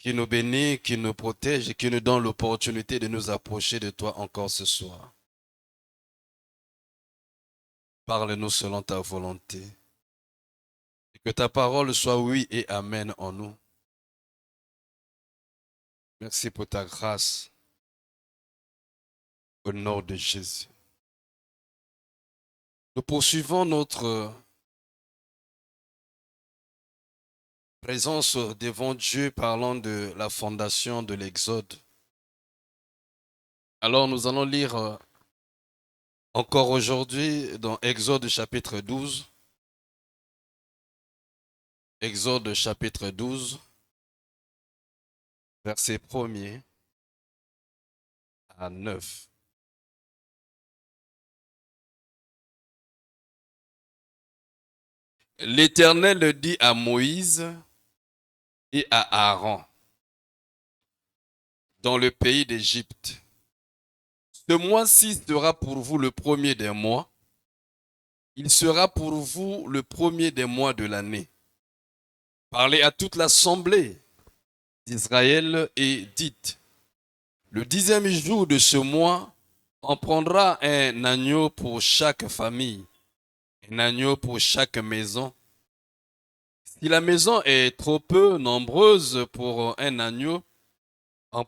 qui nous bénit, qui nous protège et qui nous donne l'opportunité de nous approcher de toi encore ce soir. Parle-nous selon ta volonté. Et que ta parole soit oui et amen en nous. Merci pour ta grâce. Au nom de Jésus. Nous poursuivons notre présence devant Dieu parlant de la fondation de l'Exode. Alors nous allons lire encore aujourd'hui dans Exode chapitre 12. Exode chapitre 12, verset 1er à 9. L'Éternel dit à Moïse et à Aaron dans le pays d'Égypte: ce mois-ci sera pour vous le premier des mois. Il sera pour vous le premier des mois de l'année. Parlez à toute l'assemblée d'Israël et dites: le 10e jour de ce mois, on prendra un agneau pour chaque famille, un agneau pour chaque maison. Si la maison est trop peu nombreuse pour un agneau, on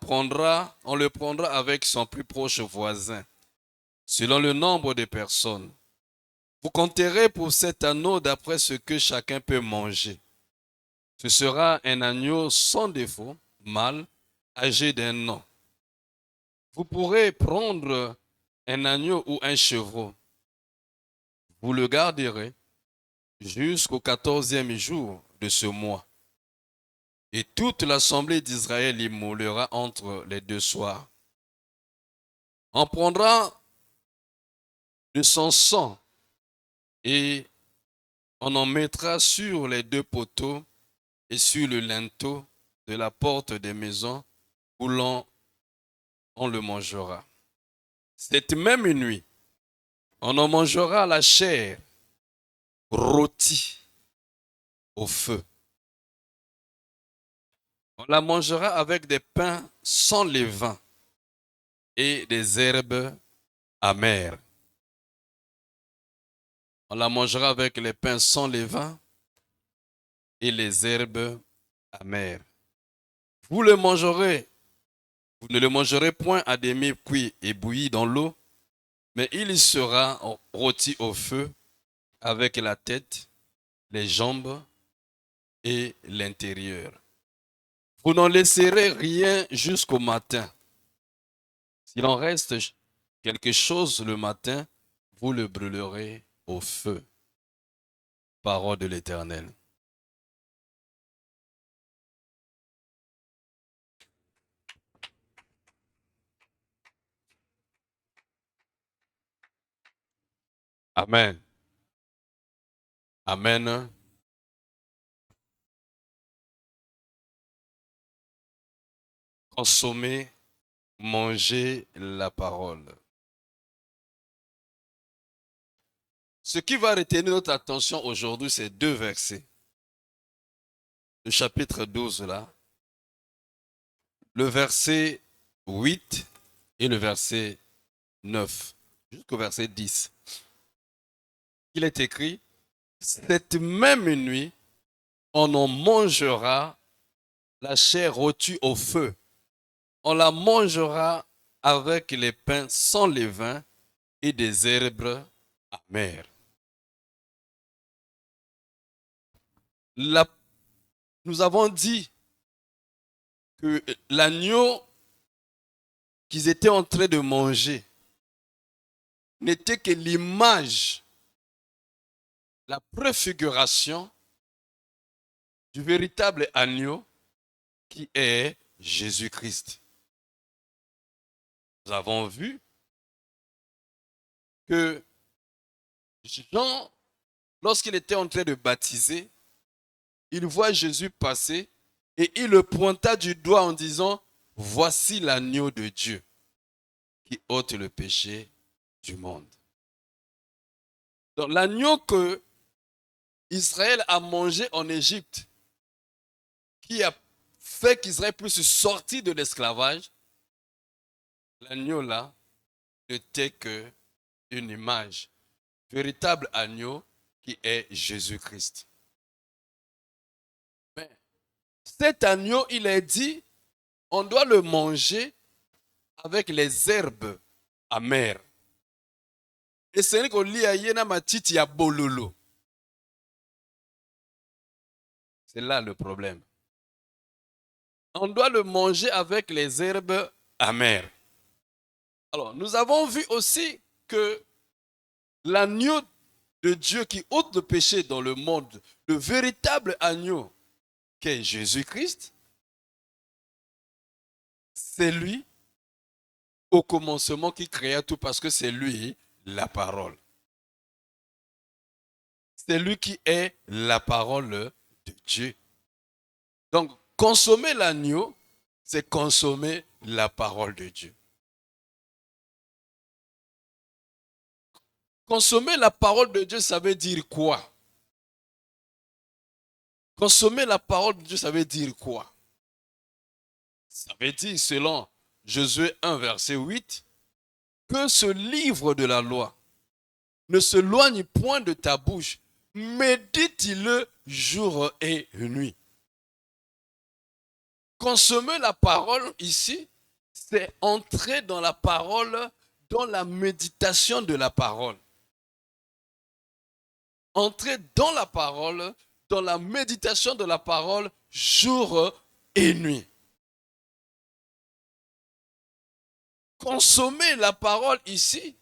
le prendra avec son plus proche voisin, selon le nombre de personnes. Vous compterez pour cet agneau d'après ce que chacun peut manger. Ce sera un agneau sans défaut, mâle, âgé d'1 an. Vous pourrez prendre un agneau ou un chevreau. Vous le garderez jusqu'au 14e jour de ce mois. Et toute l'assemblée d'Israël immolera entre les 2 soirs. On prendra de son sang et on en mettra sur les 2 poteaux et sur le linteau de la porte des maisons où on le mangera. Cette même nuit, on en mangera la chair rôtie au feu. On la mangera avec des pains sans levain et des herbes amères. On la mangera avec les pains sans levain et les herbes amères. Vous le mangerez, vous ne le mangerez point à demi cuit et bouilli dans l'eau, mais il sera rôti au feu avec la tête, les jambes et l'intérieur. Vous n'en laisserez rien jusqu'au matin. S'il en reste quelque chose le matin, vous le brûlerez au feu. Parole de l'Éternel. Amen. Amen. Consommez, mangez la parole. Ce qui va retenir notre attention aujourd'hui, c'est 2 versets. Le chapitre 12 là. Le verset 8 et le verset 9. Jusqu'au verset 10. Il est écrit: cette même nuit, on en mangera la chair rôtie au feu. On la mangera avec les pains sans levain et des herbes amères. Nous avons dit que l'agneau qu'ils étaient en train de manger n'était que l'image, la préfiguration du véritable agneau qui est Jésus-Christ. Nous avons vu que Jean, lorsqu'il était en train de baptiser, il voit Jésus passer et il le pointa du doigt en disant: voici l'agneau de Dieu qui ôte le péché du monde. Donc l'agneau que Israël a mangé en Égypte, qui a fait qu'Israël puisse sortir de l'esclavage, l'agneau là n'était qu'une image. Véritable agneau qui est Jésus-Christ. Mais cet agneau, il est dit, on doit le manger avec les herbes amères. Et c'est qu'on lit à Yena Matiti à Bololo. C'est là le problème. On doit le manger avec les herbes amères. Alors, nous avons vu aussi que l'agneau de Dieu qui ôte le péché dans le monde, le véritable agneau qu'est Jésus-Christ, c'est lui au commencement qui créa tout parce que c'est lui la parole. C'est lui qui est la parole de Dieu. Donc, consommer l'agneau, c'est consommer la parole de Dieu. Consommer la parole de Dieu, ça veut dire quoi? Consommer la parole de Dieu, ça veut dire quoi? Ça veut dire, selon Josué 1, verset 8, que ce livre de la loi ne s'éloigne point de ta bouche, médite-le jour et nuit. Consommer la parole ici, c'est entrer dans la parole, dans la méditation de la parole. Entrer dans la parole, dans la méditation de la parole, jour et nuit. Consommer la parole ici,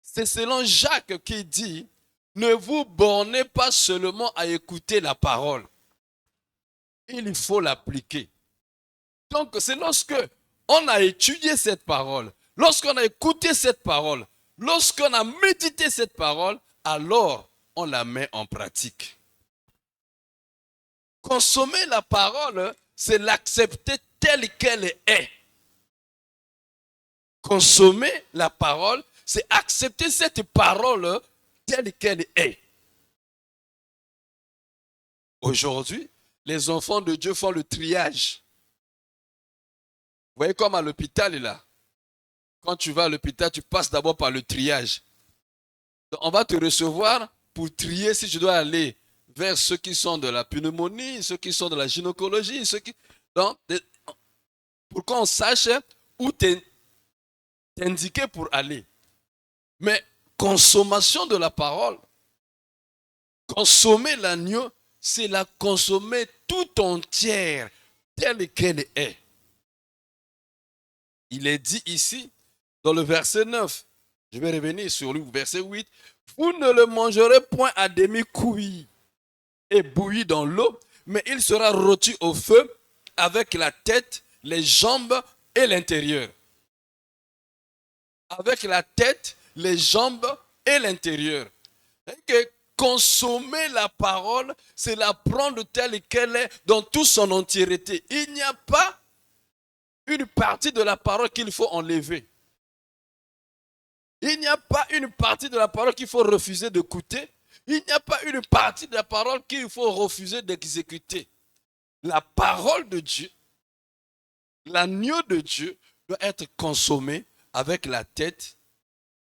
c'est selon Jacques qui dit, ne vous bornez pas seulement à écouter la parole. Il faut l'appliquer. Donc c'est lorsque on a étudié cette parole, lorsqu'on a écouté cette parole, lorsqu'on a médité cette parole, alors on la met en pratique. Consommer la parole, c'est l'accepter telle qu'elle est. Consommer la parole, c'est accepter cette parole telle qu'elle est. Aujourd'hui, les enfants de Dieu font le triage. Vous voyez comme à l'hôpital là. Quand tu vas à l'hôpital, tu passes d'abord par le triage. Donc, on va te recevoir pour trier si tu dois aller vers ceux qui sont de la pneumonie, ceux qui sont de la gynécologie, ceux qui... Donc, pour qu'on sache où t'indiquer pour aller. Mais consommation de la parole, consommer l'agneau, c'est la consommer tout entière, telle qu'elle est. Il est dit ici, dans le verset 9, je vais revenir sur le verset 8, vous ne le mangerez point à demi cuit et bouilli dans l'eau, mais il sera rôti au feu avec la tête, les jambes et l'intérieur. Avec la tête, les jambes et l'intérieur. Que consommer la parole, c'est la prendre telle qu'elle est dans toute son entièreté. Il n'y a pas une partie de la parole qu'il faut enlever. Il n'y a pas une partie de la parole qu'il faut refuser d'écouter. Il n'y a pas une partie de la parole qu'il faut refuser d'exécuter. La parole de Dieu, l'agneau de Dieu doit être consommé avec la tête,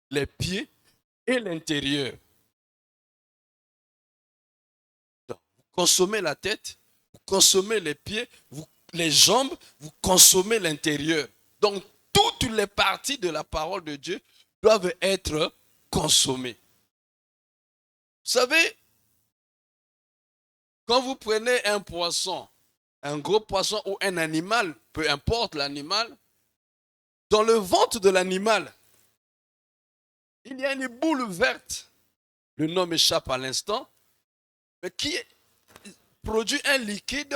les pieds et l'intérieur. Donc, vous consommez la tête, vous consommez les pieds, les jambes, vous consommez l'intérieur. Donc, toutes les parties de la parole de Dieu doivent être consommées. Vous savez, quand vous prenez un poisson, un gros poisson ou un animal, peu importe l'animal, dans le ventre de l'animal, il y a une boule verte. Le nom m'échappe à l'instant, mais qui produit un liquide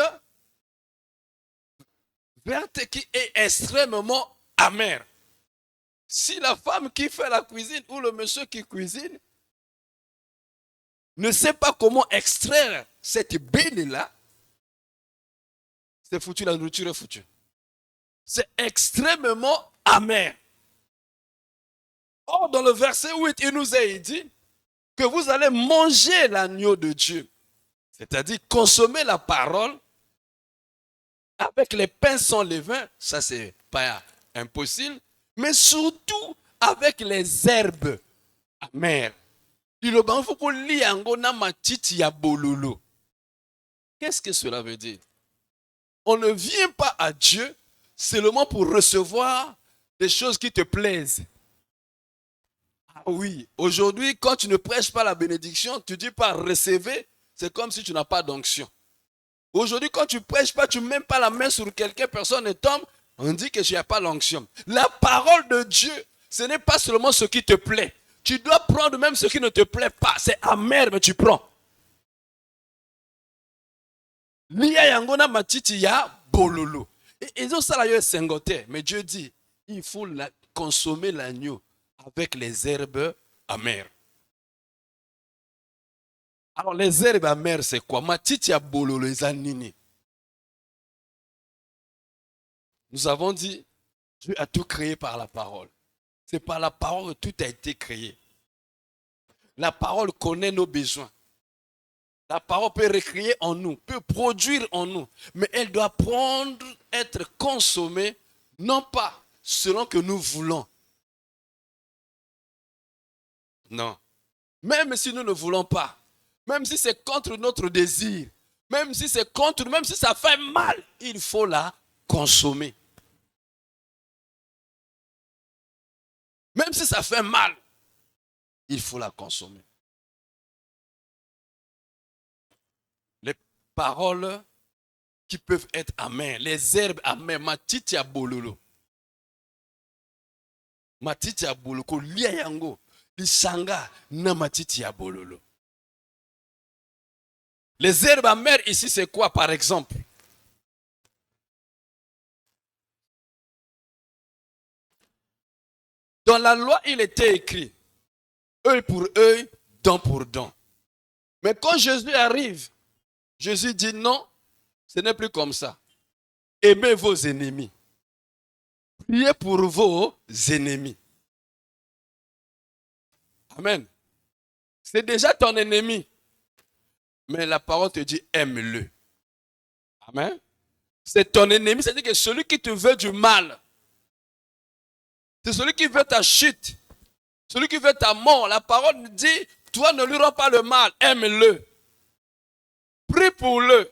vert qui est extrêmement amer. Si la femme qui fait la cuisine ou le monsieur qui cuisine ne sait pas comment extraire cette bile-là, c'est foutu, la nourriture est foutue. C'est extrêmement amer. Or, dans le verset 8, il nous est dit que vous allez manger l'agneau de Dieu. C'est-à-dire consommer la parole avec les pains sans levain, ça c'est pas impossible, mais surtout avec les herbes amères. Liloba faut qu'on lit yango na matiti ya bololo. Qu'est-ce que cela veut dire? On ne vient pas à Dieu seulement pour recevoir des choses qui te plaisent. Ah oui, aujourd'hui, quand tu ne prêches pas la bénédiction, tu dis pas recevez, c'est comme si tu n'as pas d'onction. Aujourd'hui, quand tu prêches pas, tu ne mets pas la main sur quelqu'un, personne ne tombe, on dit que tu n'as pas l'onction. La parole de Dieu, ce n'est pas seulement ce qui te plaît. Tu dois prendre même ce qui ne te plaît pas. C'est amer, mais tu prends. Liya yangona matiti ya bololo. Et ça là, c'est sengoté. Mais Dieu dit, il faut consommer l'agneau avec les herbes amères. Alors, les herbes amères, c'est quoi? Matiti ya bololo, les anini. Nous avons dit, Dieu a tout créé par la parole. C'est par la parole que tout a été créé. La parole connaît nos besoins. La parole peut recréer en nous, peut produire en nous, mais elle doit prendre, être consommée, non pas selon que nous voulons. Non. Même si nous ne voulons pas, même si c'est contre notre désir, même si c'est contre, même si ça fait mal, il faut la consommer. Même si ça fait mal, il faut la consommer. Les paroles qui peuvent être amères, les herbes amères, matiti ya bololo. Matiti ya bololo, lia yango, lisanga na matiti ya bololo. Les herbes amères ici, c'est quoi par exemple? Dans la loi, il était écrit, œil pour œil, dent pour dent. Mais quand Jésus arrive, Jésus dit non, ce n'est plus comme ça. Aimez vos ennemis. Priez pour vos ennemis. Amen. C'est déjà ton ennemi. Mais la parole te dit aime-le. Amen. C'est ton ennemi, c'est-à-dire que celui qui te veut du mal, c'est celui qui veut ta chute, celui qui veut ta mort. La parole dit, toi ne lui rends pas le mal, aime-le. Prie pour lui.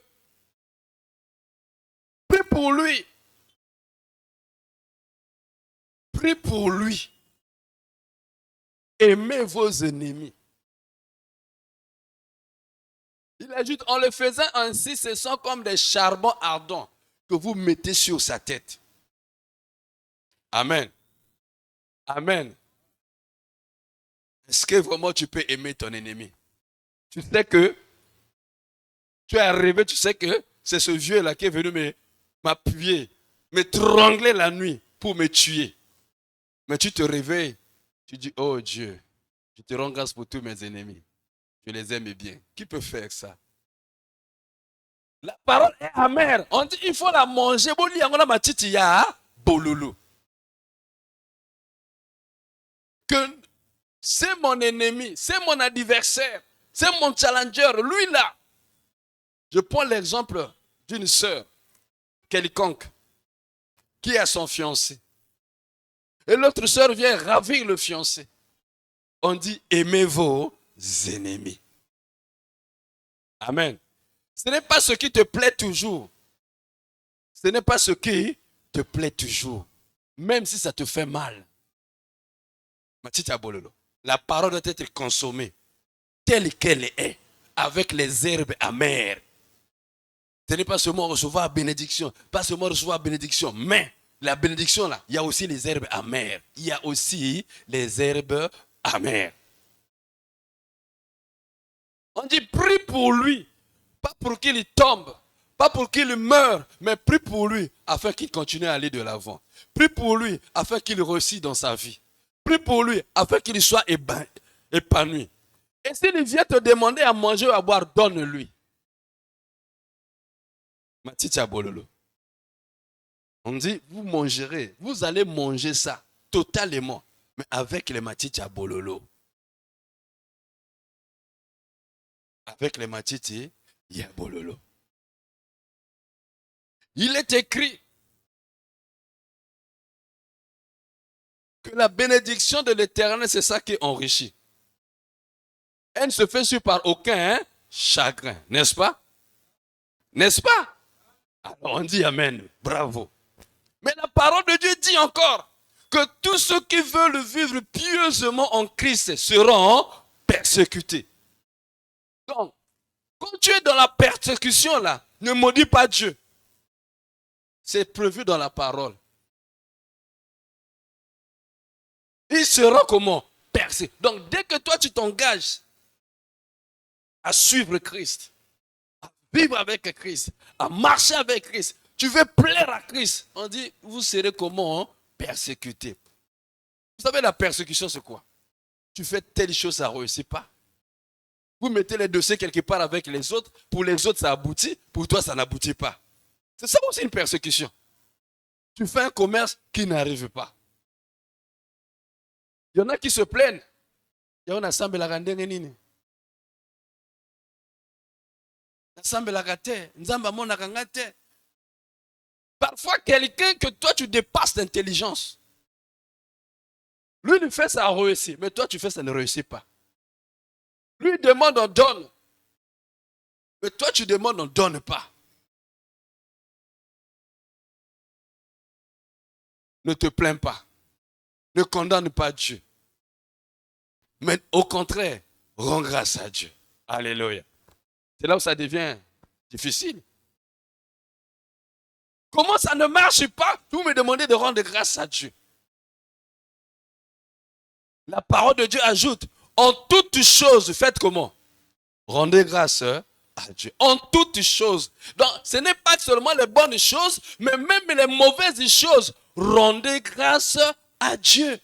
Prie pour lui. Prie pour lui. Aimez vos ennemis. Il ajoute, en le faisant ainsi, ce sont comme des charbons ardents que vous mettez sur sa tête. Amen. Amen. Est-ce que vraiment tu peux aimer ton ennemi? Tu sais que tu es arrivé, tu sais que c'est ce vieux-là qui est venu m'appuyer, m'étrangler la nuit pour me tuer. Mais tu te réveilles, tu dis, oh Dieu, je te rends grâce pour tous mes ennemis. Je les aime bien. Qui peut faire ça? La parole est amère. On dit, il faut la manger. Que c'est mon ennemi, c'est mon adversaire, c'est mon challenger, lui là. Je prends l'exemple d'une sœur quelconque qui a son fiancé. Et l'autre sœur vient ravir le fiancé. On dit, aimez vos ennemis. Amen. Ce n'est pas ce qui te plaît toujours. Ce n'est pas ce qui te plaît toujours. Même si ça te fait mal. La parole doit être consommée telle qu'elle est, avec les herbes amères. Ce n'est pas seulement recevoir bénédiction, pas seulement recevoir bénédiction, mais la bénédiction là, il y a aussi les herbes amères. Il y a aussi les herbes amères. On dit prie pour lui, pas pour qu'il tombe, pas pour qu'il meure, mais prie pour lui afin qu'il continue à aller de l'avant. Prie pour lui afin qu'il réussisse dans sa vie. Prie pour lui afin qu'il soit épanoui. Et s'il vient te demander à manger ou à boire, donne-lui. Matitia Bololo. On dit, vous mangerez, vous allez manger ça totalement, mais avec les Matitia Bololo. Avec les Matiti, il y a Bololo. Il est écrit que la bénédiction de l'Éternel, c'est ça qui enrichit. Elle ne se fait sur par aucun chagrin, n'est-ce pas? N'est-ce pas? Alors on dit Amen, bravo. Mais la parole de Dieu dit encore que tous ceux qui veulent vivre pieusement en Christ seront persécutés. Donc, quand tu es dans la persécution là, ne maudis pas Dieu. C'est prévu dans la parole. Ils seront comment? Persécutés. Donc, dès que toi tu t'engages à suivre Christ, à vivre avec Christ, à marcher avec Christ, tu veux plaire à Christ, on dit, vous serez comment? Persécutés. Vous savez, la persécution, c'est quoi? Tu fais telle chose, ça ne réussit pas. Vous mettez les dossiers quelque part avec les autres. Pour les autres, ça aboutit. Pour toi, ça n'aboutit pas. C'est ça aussi une persécution. Tu fais un commerce qui n'arrive pas. Il y en a qui se plaignent. Il y en a qui se Parfois, quelqu'un que toi, tu dépasses d'intelligence. Lui, il fait ça réussir. Mais toi, tu fais ça ne réussit pas. Lui demande, on donne. Mais toi, tu demandes, on ne donne pas. Ne te plains pas. Ne condamne pas Dieu. Mais au contraire, rends grâce à Dieu. Alléluia. C'est là où ça devient difficile. Comment ça ne marche pas? Vous me demandez de rendre grâce à Dieu. La parole de Dieu ajoute, en toutes choses, faites comment? Rendez grâce à Dieu. En toutes choses. Donc, ce n'est pas seulement les bonnes choses, mais même les mauvaises choses. Rendez grâce à Dieu.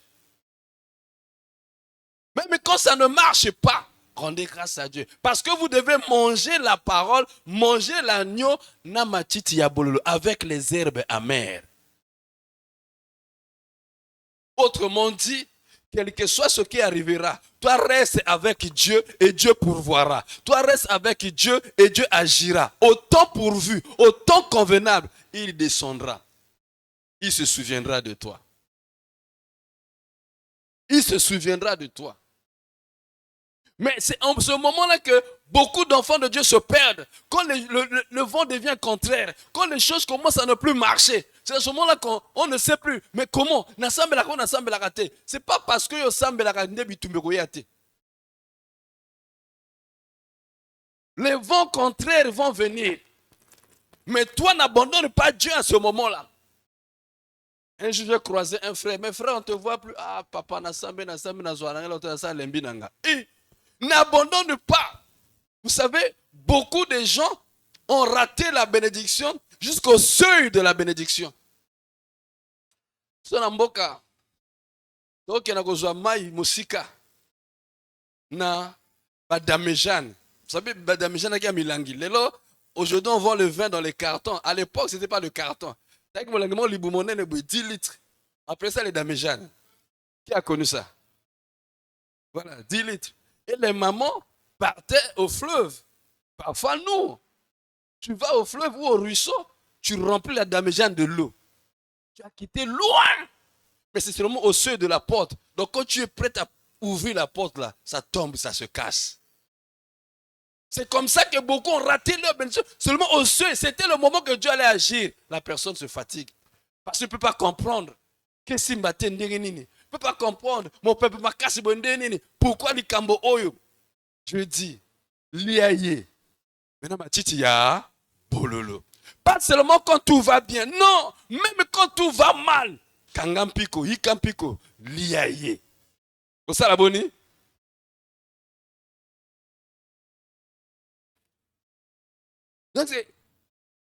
Même quand ça ne marche pas, rendez grâce à Dieu. Parce que vous devez manger la parole, manger l'agneau, namatiti yabololo, avec les herbes amères. Autrement dit, quel que soit ce qui arrivera, toi reste avec Dieu et Dieu pourvoira. Toi reste avec Dieu et Dieu agira. Au temps pourvu, au temps convenable, il descendra. Il se souviendra de toi. Il se souviendra de toi. Mais c'est en ce moment-là que beaucoup d'enfants de Dieu se perdent. Quand le vent devient contraire, quand les choses commencent à ne plus marcher, c'est à ce moment-là qu'on ne sait plus. Mais comment? C'est pas parce que les vents contraires vont venir. Mais toi, n'abandonne pas Dieu à ce moment-là. Un jour, j'ai croisé un frère. Mes frères, on ne te voit plus. Ah, papa, n'abandonne pas. Vous savez, beaucoup de gens ont raté la bénédiction jusqu'au seuil de la bénédiction. Sonamboka, toke na kozwa mai musika na badamejane. Vous savez, badamejane qui a milangi. Lelo, aujourd'hui, on vend le vin dans les cartons. À l'époque, ce n'était pas le carton. C'est que mon liboumoné ne boit 10 litres. Après ça, les damejanes. Qui a connu ça? Voilà, 10 litres. Et les mamans partaient au fleuve. Parfois, nous, tu vas au fleuve ou au ruisseau, tu remplis la damejane de l'eau. Tu as quitté loin. Mais c'est seulement au seuil de la porte. Donc, quand tu es prêt à ouvrir la porte, là, ça tombe, ça se casse. C'est comme ça que beaucoup ont raté leur bénédiction. Seulement au seuil, c'était le moment que Dieu allait agir. La personne se fatigue. Parce qu'il ne peut pas comprendre. Qu'est-ce qui m'a dit? Ne peut pas comprendre. Mon peuple m'a cassé. Pourquoi les Kambo Oyo? Je dis, liaye. Maintenant, ma titi ya bololo. Pas seulement quand tout va bien. Non, même quand tout va mal. Kangampiko, hikampiko, liaye. Vous savez la bonne? Donc,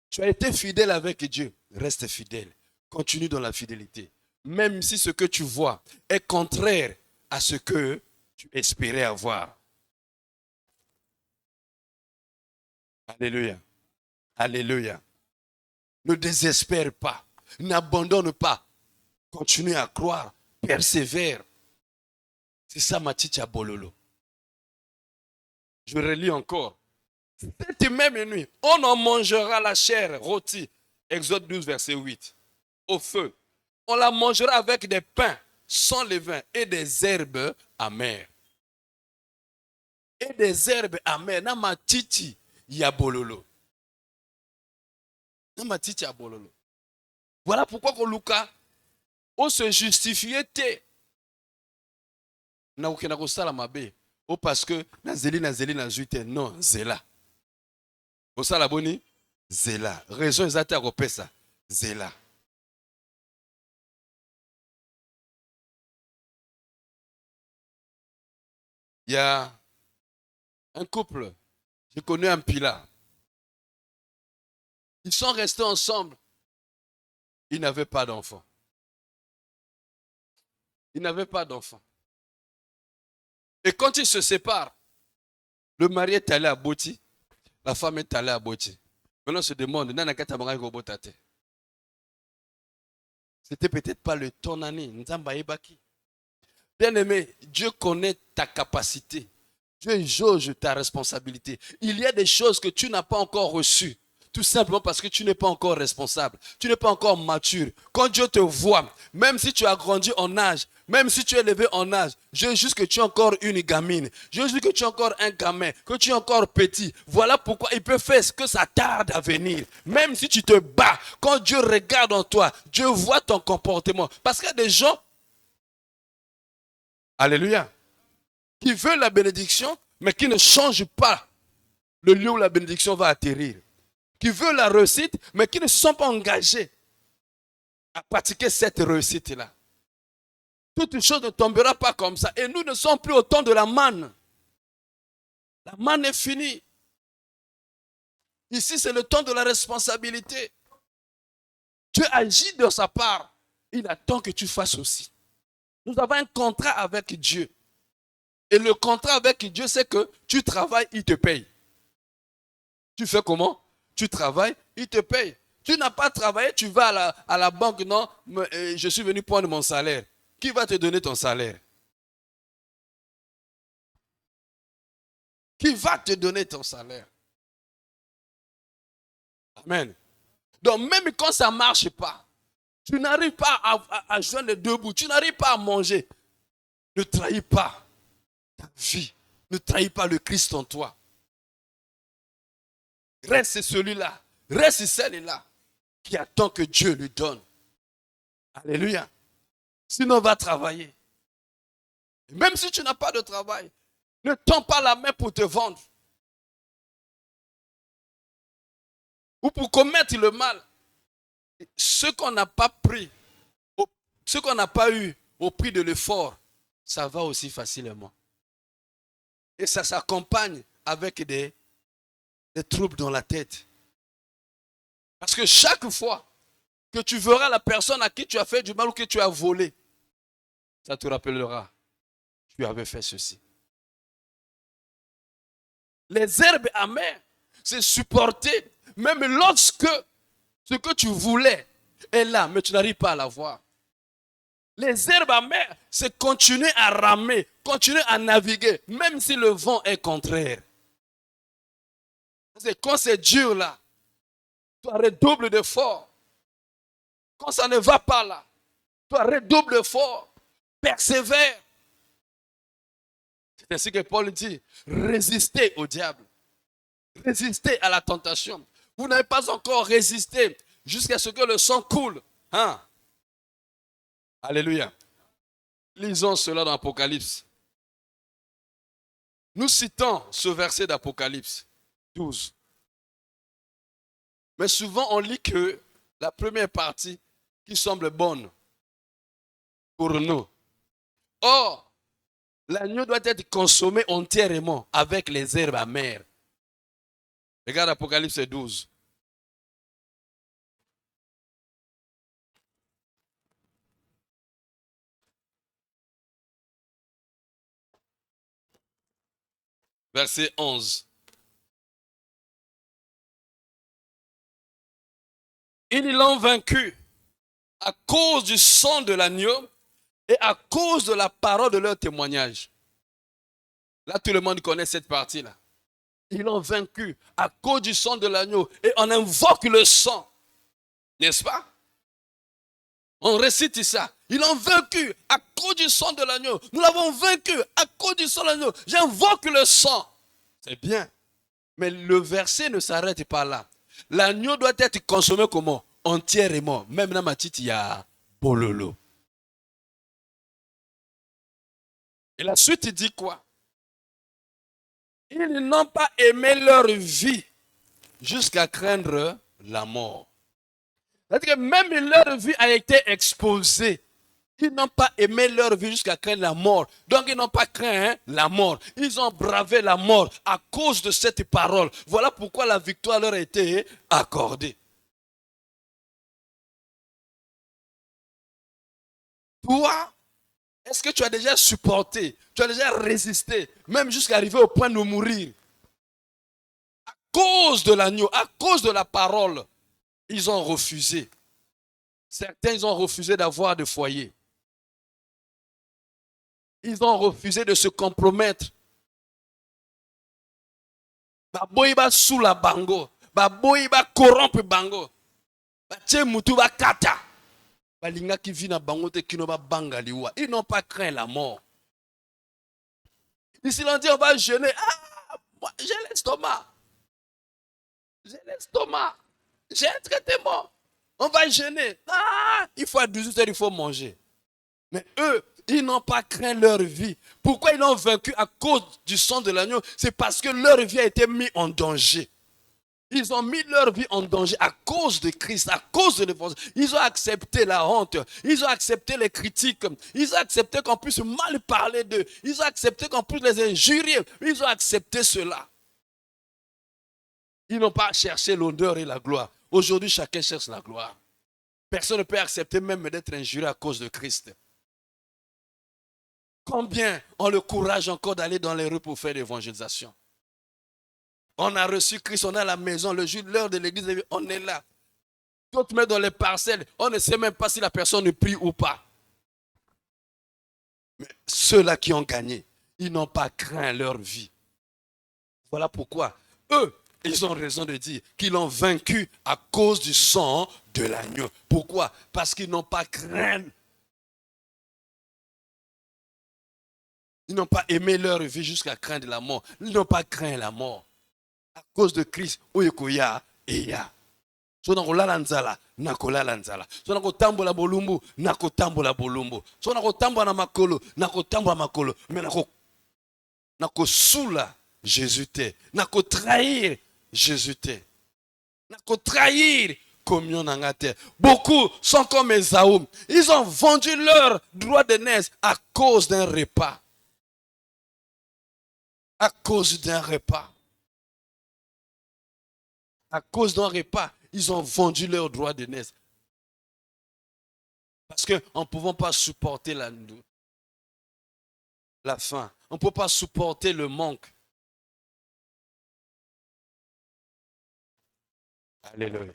tu as été fidèle avec Dieu. Reste fidèle. Continue dans la fidélité. Même si ce que tu vois est contraire à ce que tu espérais avoir. Alléluia. Alléluia. Ne désespère pas. N'abandonne pas. Continue à croire. Persévère. C'est ça ma titi bololo. Je relis encore. Cette même nuit, on en mangera la chair rôtie Exode 12, verset 8. Au feu. On la mangera avec des pains sans levain et des herbes amères. Et des herbes amères. Nama titi yabololo. Nama titi yabololo. Voilà pourquoi que Luka, on se justifiait. Na ukena kosala mabe. O parce que nazeli nazuite non zela. Osala boni zela. Raison exacte à kopesa zela. Il y a un couple, j'ai connu un pilat. Ils sont restés ensemble. Ils n'avaient pas d'enfant. Ils n'avaient pas d'enfant. Et quand ils se séparent, le mari est allé à Boti, la femme est allée à Boti. Maintenant on se demande, c'était peut-être pas le ton année. Bien aimé, Dieu connaît ta capacité. Dieu jauge ta responsabilité. Il y a des choses que tu n'as pas encore reçues. Tout simplement parce que tu n'es pas encore responsable. Tu n'es pas encore mature. Quand Dieu te voit, même si tu as grandi en âge, même si tu es élevé en âge, je veux juste que tu es encore une gamine. Je veux juste que tu es encore un gamin, que tu es encore petit. Voilà pourquoi il peut faire ce que ça tarde à venir. Même si tu te bats, quand Dieu regarde en toi, Dieu voit ton comportement. Parce qu'il y a des gens, alléluia, qui veulent la bénédiction, mais qui ne changent pas le lieu où la bénédiction va atterrir. Qui veulent la réussite, mais qui ne se sont pas engagés à pratiquer cette réussite-là. Toute chose ne tombera pas comme ça. Et nous ne sommes plus au temps de la manne. La manne est finie. Ici, c'est le temps de la responsabilité. Dieu agit de sa part. Il attend que tu fasses aussi. Nous avons un contrat avec Dieu. Et le contrat avec Dieu, c'est que tu travailles, il te paye. Tu fais comment? Tu travailles, il te paye. Tu n'as pas travaillé, tu vas à la banque, non, je suis venu prendre mon salaire. Qui va te donner ton salaire? Qui va te donner ton salaire? Amen. Donc même quand ça ne marche pas, tu n'arrives pas à joindre les deux bouts, tu n'arrives pas à manger, ne trahis pas ta vie, ne trahis pas le Christ en toi. Reste celui-là, reste celle-là qui attend que Dieu lui donne. Alléluia. Sinon, va travailler. Même si tu n'as pas de travail, ne tends pas la main pour te vendre. Ou pour commettre le mal. Ce qu'on n'a pas pris, ce qu'on n'a pas eu au prix de l'effort, ça va aussi facilement. Et ça s'accompagne avec des troubles dans la tête. Parce que chaque fois que tu verras la personne à qui tu as fait du mal ou que tu as volé, ça te rappellera, tu avais fait ceci. Les herbes amères, c'est supporter, même lorsque ce que tu voulais est là, mais tu n'arrives pas à l'avoir. Les herbes amères, c'est continuer à ramer, continuer à naviguer, même si le vent est contraire. C'est quand c'est dur là, tu redoubles d'efforts. Quand ça ne va pas là, tu redoubles d'efforts. Persévère. C'est ainsi que Paul dit, résistez au diable. Résistez à la tentation. Vous n'avez pas encore résisté jusqu'à ce que le sang coule. Hein? Alléluia. Lisons cela dans Apocalypse. Nous citons ce verset d'Apocalypse 12. Mais souvent on lit que la première partie qui semble bonne pour nous. Or, l'agneau doit être consommé entièrement avec les herbes amères. Regarde Apocalypse 12. Verset 11. Ils l'ont vaincu à cause du sang de l'agneau et à cause de la parole de leur témoignage. Là, tout le monde connaît cette partie-là. Ils l'ont vaincu à cause du sang de l'agneau et on invoque le sang. N'est-ce pas? On récite ça. Ils l'ont vaincu à cause du sang de l'agneau. Nous l'avons vaincu à cause du sang de l'agneau. J'invoque le sang. C'est bien. Mais le verset ne s'arrête pas là. L'agneau doit être consommé comment? Entièrement. Même dans ma petite, il y a bololo. Et la suite, il dit quoi? Ils n'ont pas aimé leur vie jusqu'à craindre la mort. C'est-à-dire que même leur vie a été exposée. Ils n'ont pas aimé leur vie jusqu'à craindre la mort. Donc ils n'ont pas craint la mort. Ils ont bravé la mort à cause de cette parole. Voilà pourquoi la victoire leur a été accordée. Toi, est-ce que tu as déjà supporté, tu as déjà résisté, même jusqu'à arriver au point de mourir? À cause de l'agneau, à cause de la parole, ils ont refusé. Certains, ils ont refusé d'avoir de foyer. Ils ont refusé de se compromettre. Baboyi ba sous la bango. Baboyi ba corrompre bango. Batie mutu ba kata. Balinga ki vit na bango te kino ba banga liwa. Ils n'ont pas craint la mort. Ici, l'on dit on va jeûner. Ah, moi, j'ai l'estomac. J'ai l'estomac. J'ai un traitement. On va jeûner. Ah, il faut à 18 heures, il faut manger. Mais eux, ils n'ont pas craint leur vie. Pourquoi ils l'ont vaincu à cause du sang de l'agneau? C'est parce que leur vie a été mise en danger. Ils ont mis leur vie en danger à cause de Christ, à cause de l'évangile. Ils ont accepté la honte. Ils ont accepté les critiques. Ils ont accepté qu'on puisse mal parler d'eux. Ils ont accepté qu'on puisse les injurier. Ils ont accepté cela. Ils n'ont pas cherché l'honneur et la gloire. Aujourd'hui, chacun cherche la gloire. Personne ne peut accepter même d'être injurié à cause de Christ. Combien ont le courage encore d'aller dans les rues pour faire l'évangélisation? On a reçu Christ, on est à la maison, le jour, l'heure de l'église, on est là. D'autres mettent dans les parcelles, on ne sait même pas si la personne prie ou pas. Mais ceux-là qui ont gagné, ils n'ont pas craint leur vie. Voilà pourquoi eux, ils ont raison de dire qu'ils l'ont vaincu à cause du sang de l'agneau. Pourquoi? Parce qu'ils n'ont pas craint. Ils n'ont pas aimé leur vie jusqu'à craindre la mort. Ils n'ont pas craint la mort. À cause de Christ, oyekoya eya. So na kolala nzala, na kolala nzala. So na kotambola bolumbu, na kotambola bolumbu. So na kotambola na makolo, na kotambola makolo. Mais na kosula Jésus te. Na ko trahir Jésus te. Na ko trahir communion nanga te. Beaucoup sont comme Esaü. Ils ont vendu leur droit de naissance à cause d'un repas. À cause d'un repas. À cause d'un repas, ils ont vendu leur droit de naissance. Parce qu'on ne pouvait pas supporter la faim. On ne peut pas supporter le manque. Alléluia.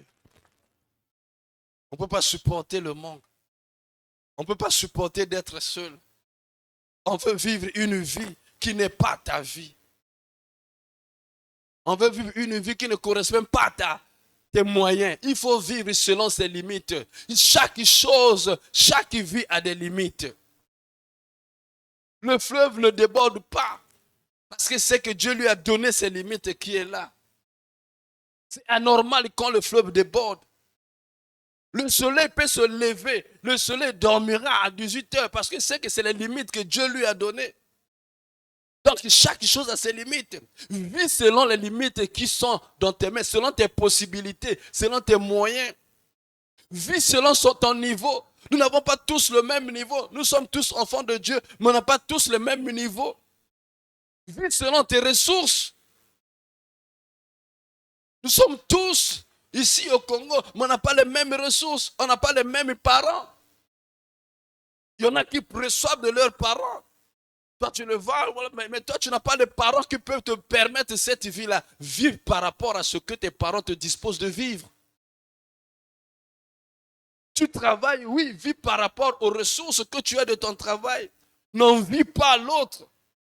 On ne peut pas supporter le manque. On ne peut pas supporter d'être seul. On veut vivre une vie qui n'est pas ta vie. On veut vivre une vie qui ne correspond pas à tes moyens. Il faut vivre selon ses limites. Chaque chose, chaque vie a des limites. Le fleuve ne déborde pas. Parce que c'est que Dieu lui a donné ses limites qui est là. C'est anormal quand le fleuve déborde. Le soleil peut se lever. Le soleil dormira à 18 heures parce que c'est que c'est les limites que Dieu lui a données. Donc chaque chose a ses limites. Vis selon les limites qui sont dans tes mains, selon tes possibilités, selon tes moyens. Vis selon ton niveau. Nous n'avons pas tous le même niveau. Nous sommes tous enfants de Dieu, mais on n'a pas tous le même niveau. Vis selon tes ressources. Nous sommes tous ici au Congo, mais on n'a pas les mêmes ressources. On n'a pas les mêmes parents. Il y en a qui reçoivent de leurs parents. Toi, tu le vois, mais toi, tu n'as pas de parents qui peuvent te permettre cette vie-là. Vivre par rapport à ce que tes parents te disposent de vivre. Tu travailles, oui, vis par rapport aux ressources que tu as de ton travail. N'en vis pas l'autre.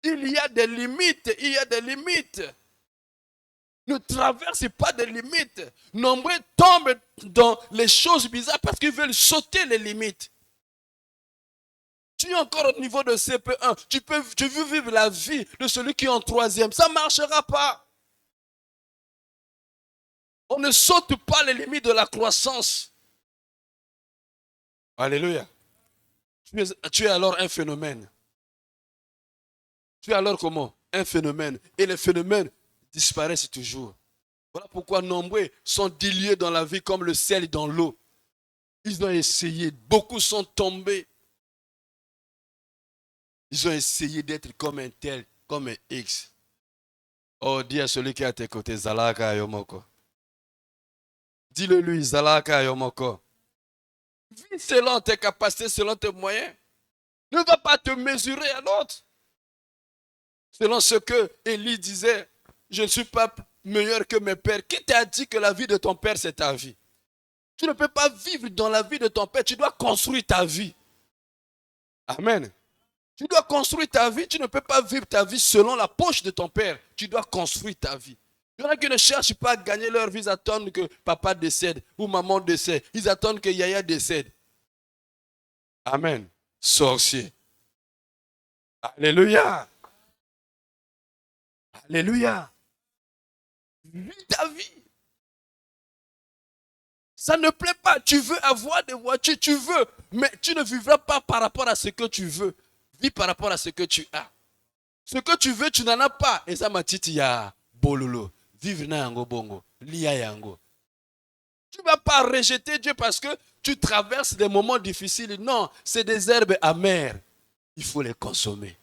Il y a des limites, il y a des limites. Ne traverse pas des limites. Nombreux tombent dans les choses bizarres parce qu'ils veulent sauter les limites. Tu es encore au niveau de CP1. Tu veux vivre la vie de celui qui est en troisième. Ça ne marchera pas. On ne saute pas les limites de la croissance. Alléluia. Tu es alors un phénomène. Tu es alors comment? Un phénomène. Et les phénomènes disparaissent toujours. Voilà pourquoi nombreux sont dilués dans la vie comme le sel dans l'eau. Ils ont essayé. Beaucoup sont tombés. Ils ont essayé d'être comme un tel, comme un X. Oh, dis à celui qui est à tes côtés, Zalaka Yomoko. Dis-le lui, Zalaka Yomoko. Vis selon tes capacités, selon tes moyens. Ne va pas te mesurer à l'autre. Selon ce que Élie disait, je ne suis pas meilleur que mes pères. Qui t'a dit que la vie de ton père, c'est ta vie? Tu ne peux pas vivre dans la vie de ton père. Tu dois construire ta vie. Amen. Tu dois construire ta vie. Tu ne peux pas vivre ta vie selon la poche de ton père. Tu dois construire ta vie. Il y en a qui ne cherchent pas à gagner leur vie. Ils attendent que papa décède ou maman décède. Ils attendent que Yaya décède. Amen. Sorcier. Alléluia. Alléluia. Vis ta vie. Ça ne plaît pas. Tu veux avoir des voitures, tu veux. Mais tu ne vivras pas par rapport à ce que tu veux. Vis par rapport à ce que tu as. Ce que tu veux, tu n'en as pas. Et ça m'a dit, il y a bololo. Vivre na yango bongo. Lia yango. Tu ne vas pas rejeter Dieu parce que tu traverses des moments difficiles. Non, c'est des herbes amères. Il faut les consommer.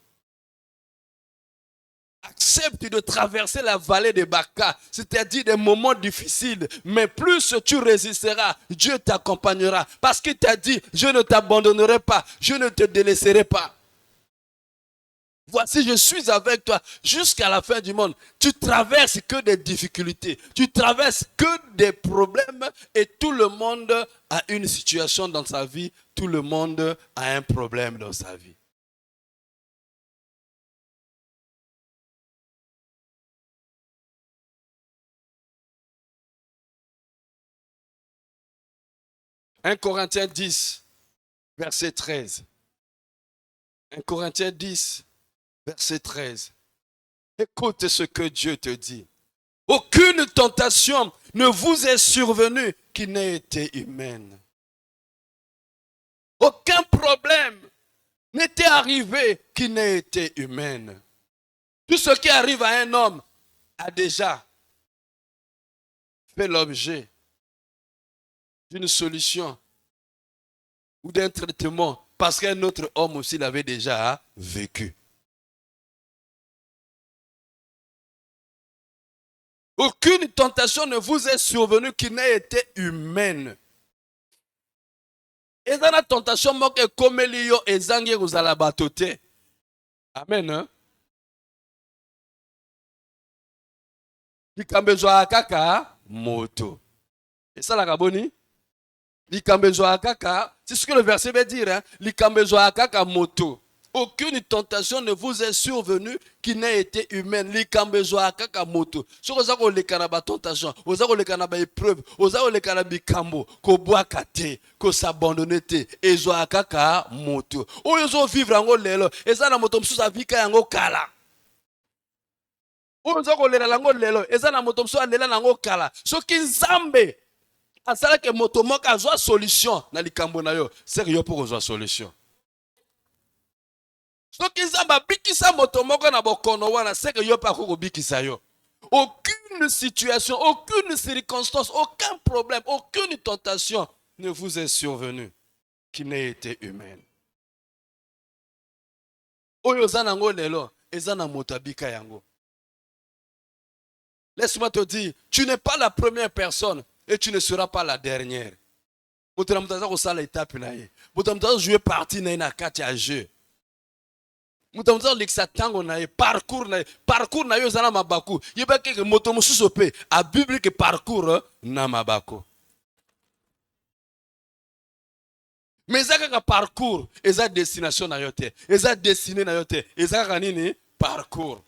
Accepte de traverser la vallée de Baka, c'est-à-dire des moments difficiles. Mais plus tu résisteras, Dieu t'accompagnera. Parce qu'il t'a dit, je ne t'abandonnerai pas, je ne te délaisserai pas. Voici, je suis avec toi jusqu'à la fin du monde. Tu traverses que des difficultés. Tu traverses que des problèmes. Et tout le monde a une situation dans sa vie. Tout le monde a un problème dans sa vie. Un Corinthiens 10, verset 13. 1 Corinthiens 10, verset 13. Écoute ce que Dieu te dit. Aucune tentation ne vous est survenue qui n'ait été humaine. Aucun problème n'était arrivé qui n'ait été humaine. Tout ce qui arrive à un homme a déjà fait l'objet d'une solution ou d'un traitement parce qu'un autre homme aussi l'avait déjà vécu. Aucune tentation ne vous est survenue qui n'ait été humaine. Et dans la tentation, moke komeli yo ezangi kozala bato te. Amen. Hein? Likambo ezwaka kaka moto. Et ça la kaboni? Likambo ezwaka kaka, c'est ce que le verset veut dire. Hein? Likambo ezwaka kaka moto. Aucune tentation ne vous est survenue qui n'ait été humaine. Likambo ezwaka kaka moto. Ce que vous avez les canaba tentation, vous avez les canaba épreuve, vous avez les canaba bikambo, ko boaka te, ko s'abandonner te, ezwaka kaka moto. Oyo zo vivre yango lelo, eza na moto msusa vika yango kala. Oyo zo kolela yango lelo, eza na moto msusa lela yango kala. Soki Nzambe asalaki moto moko azwa solution na likambo na yo, c'est que yo pour kozwa solution. Soki Nzambe abikisa moto moko na bokono wana, c'est que yo pa ko bikisa yo. Aucune situation, aucune circonstance, aucun problème, aucune tentation ne vous est survenue qui n'ait été humaine. Oyo zanango lelo, ezana moto abika yango. Laisse-moi te dire, tu n'es pas la première personne et tu ne seras pas la dernière. Moto na mutaza ko sala étape na ye. Moto na mutaza jouer partie na kati ya jeu. Moto na mutaza lekisa tango na ye, parcours na yo zana mabaku. Yeba ke moto mususu pe a biblique parcours na mabaku. Mais ça kaka parcours, eza destination na yo te. Eza destiné na yo te. Eza kaka nini parcours.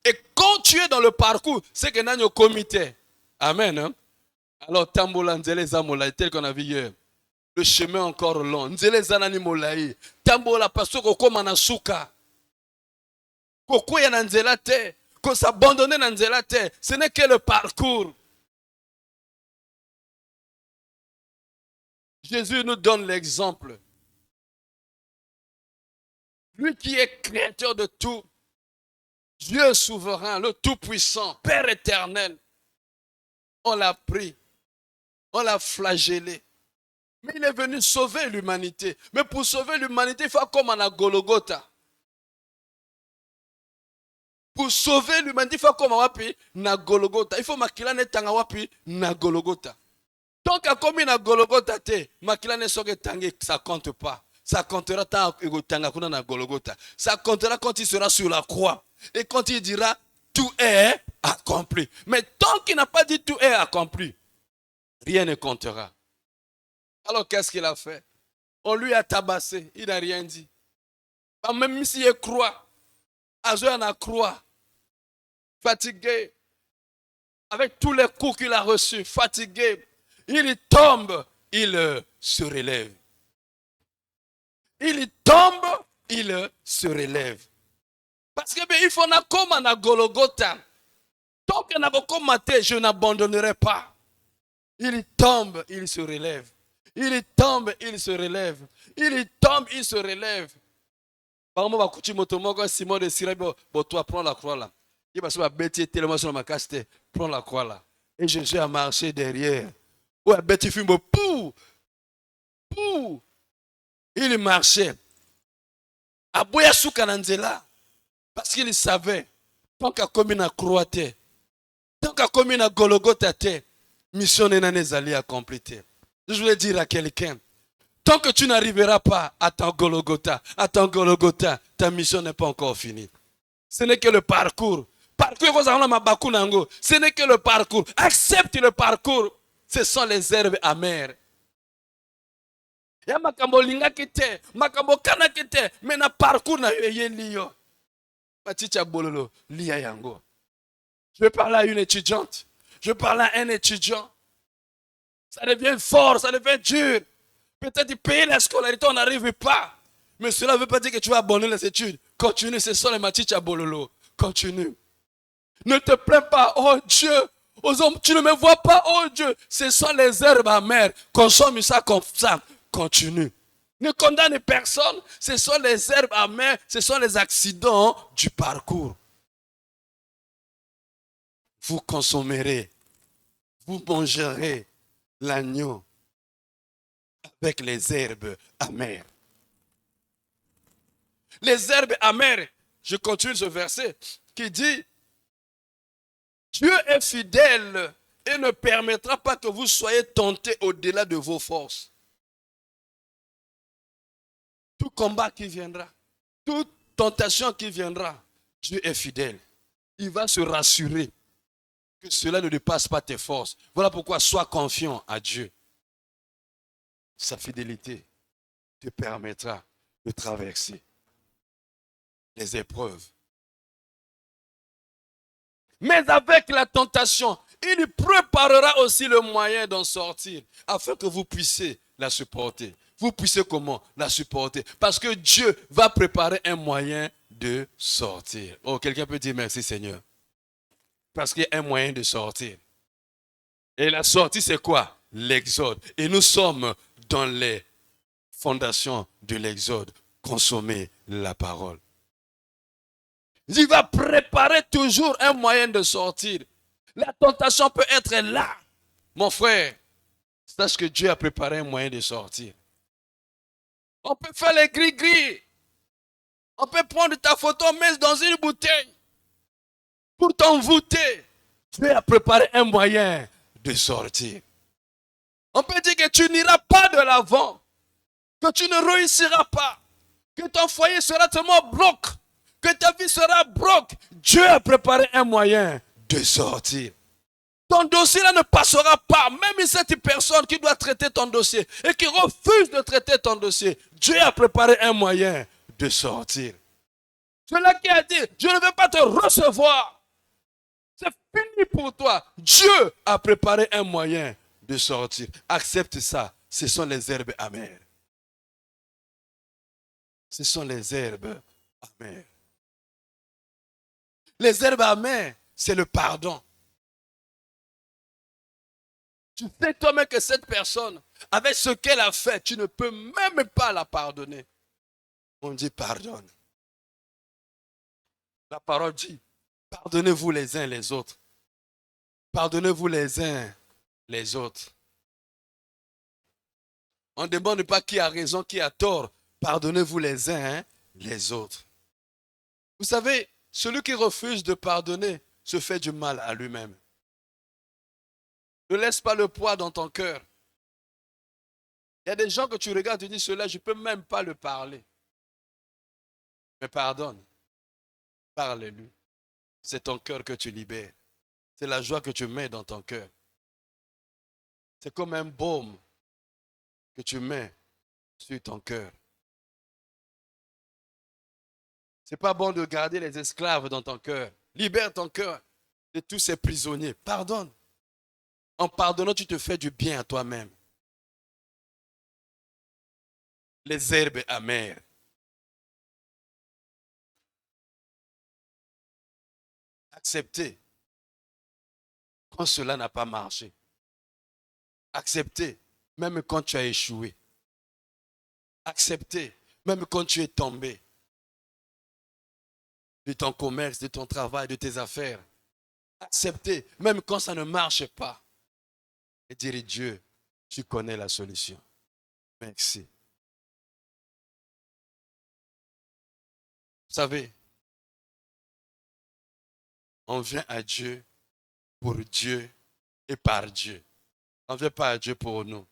Et quand tu es dans le parcours, c'est que tu es au comité. Amen. Hein? Alors, tambola nzele zamola, tel qu'on a vu hier. Le chemin encore long. Nzele zanani molaï. Tambola parce que koma na suka. Koko ya na nzela te. Qu'on s'abandonne na nzela te. Ce n'est que le parcours. Jésus nous donne l'exemple. Lui qui est créateur de tout. Dieu souverain, le Tout-Puissant, Père éternel. On l'a pris. On l'a flagellé. Mais il est venu sauver l'humanité. Mais pour sauver l'humanité, il faut comme à Golgotha. Pour sauver l'humanité, il faut comme à Golgotha. Il faut makila netanga wapi na Golgotha. Tant qu'à comme na Golgotha te, makila ne soke tangi, ça compte pas. Ça comptera tant que na Golgotha. Ça comptera quand il sera sur la croix. Et quand il dira, tout est accompli. Mais tant qu'il n'a pas dit tout est accompli, rien ne comptera. Alors qu'est-ce qu'il a fait? On lui a tabassé, il n'a rien dit. Même s'il est croix, Azoé en a croix, fatigué, avec tous les coups qu'il a reçus, fatigué, il tombe, il se relève. Il tombe, il se relève. Parce que il faut comme à Golgotha. Tant que je n'abandonnerai pas. Il tombe, il se relève. Il tombe, il se relève. Il tombe, il se relève. Par exemple, Simon de Siré, toi, prends la croix là. Il va se bêter tellement sur ma casse, prends la croix là. Et Jésus a marché derrière. Ouais, bêter fume, pou, pou. Il marchait. À Boya Soukananzela. Parce qu'il savait, tant qu'à commis na croix, tant qu'à commis na Golgotha, mission n'est allée accomplie. Je voulais dire à quelqu'un, tant que tu n'arriveras pas à ton Golgotha, ta mission n'est pas encore finie. Ce n'est que le parcours. Ce n'est que le parcours. Accepte le parcours. Ce sont les herbes amères. Ya makambo linga kite, makambo kana kite, mais na parcours na liyo. Maticha bololo, liya yango. Je vais parler à une étudiante. Je parle à un étudiant. Ça devient fort, ça devient dur. Peut-être payer la scolarité, on n'arrive pas. Mais cela ne veut pas dire que tu vas abandonner les études. Continue, ce sont les maticha bololo. Continue. Ne te plains pas, oh Dieu. Aux hommes, tu ne me vois pas, oh Dieu. Ce sont les herbes amères. Consomme ça comme ça. Continue. Ne condamne personne. Ce sont les herbes amères. Ce sont les accidents du parcours. Vous consommerez. Vous mangerez l'agneau avec les herbes amères. Les herbes amères. Je continue ce verset qui dit: Dieu est fidèle et ne permettra pas que vous soyez tentés au-delà de vos forces. Tout combat qui viendra, toute tentation qui viendra, Dieu est fidèle. Il va se rassurer que cela ne dépasse pas tes forces. Voilà pourquoi sois confiant à Dieu. Sa fidélité te permettra de traverser les épreuves. Mais avec la tentation, il préparera aussi le moyen d'en sortir afin que vous puissiez la supporter. Vous puissiez comment la supporter? Parce que Dieu va préparer un moyen de sortir. Oh, quelqu'un peut dire merci Seigneur. Parce qu'il y a un moyen de sortir. Et la sortie, c'est quoi? L'exode. Et nous sommes dans les fondations de l'exode. Consommer la parole. Il va préparer toujours un moyen de sortir. La tentation peut être là. Mon frère, sache que Dieu a préparé un moyen de sortir. On peut faire les gris-gris. On peut prendre ta photo, mettre dans une bouteille. Pour t'envoûter. Dieu a préparé un moyen de sortir. On peut dire que tu n'iras pas de l'avant. Que tu ne réussiras pas. Que ton foyer sera tellement bloqué. Que ta vie sera bloquée. Dieu a préparé un moyen de sortir. Ton dossier là ne passera pas. Même cette personne qui doit traiter ton dossier et qui refuse de traiter ton dossier, Dieu a préparé un moyen de sortir. Celui qui a dit, je ne veux pas te recevoir. C'est fini pour toi. Dieu a préparé un moyen de sortir. Accepte ça. Ce sont les herbes amères. Ce sont les herbes amères. Les herbes amères, c'est le pardon. Tu sais toi-même que cette personne, avec ce qu'elle a fait, tu ne peux même pas la pardonner. On dit pardonne. La parole dit, pardonnez-vous les uns les autres. Pardonnez-vous les uns les autres. On ne demande pas qui a raison, qui a tort. Pardonnez-vous les uns les autres. Vous savez, celui qui refuse de pardonner se fait du mal à lui-même. Ne laisse pas le poids dans ton cœur. Il y a des gens que tu regardes et tu dis, cela, je ne peux même pas le parler. Mais pardonne. Parle-lui. C'est ton cœur que tu libères. C'est la joie que tu mets dans ton cœur. C'est comme un baume que tu mets sur ton cœur. Ce n'est pas bon de garder les esclaves dans ton cœur. Libère ton cœur de tous ces prisonniers. Pardonne. En pardonnant, tu te fais du bien à toi-même. Les herbes amères. Accepter quand cela n'a pas marché. Accepter même quand tu as échoué. Accepter même quand tu es tombé de ton commerce, de ton travail, de tes affaires. Accepter même quand ça ne marche pas. Et dire, Dieu, tu connais la solution. Merci. Vous savez, on vient à Dieu pour Dieu et par Dieu. On ne vient pas à Dieu pour nous.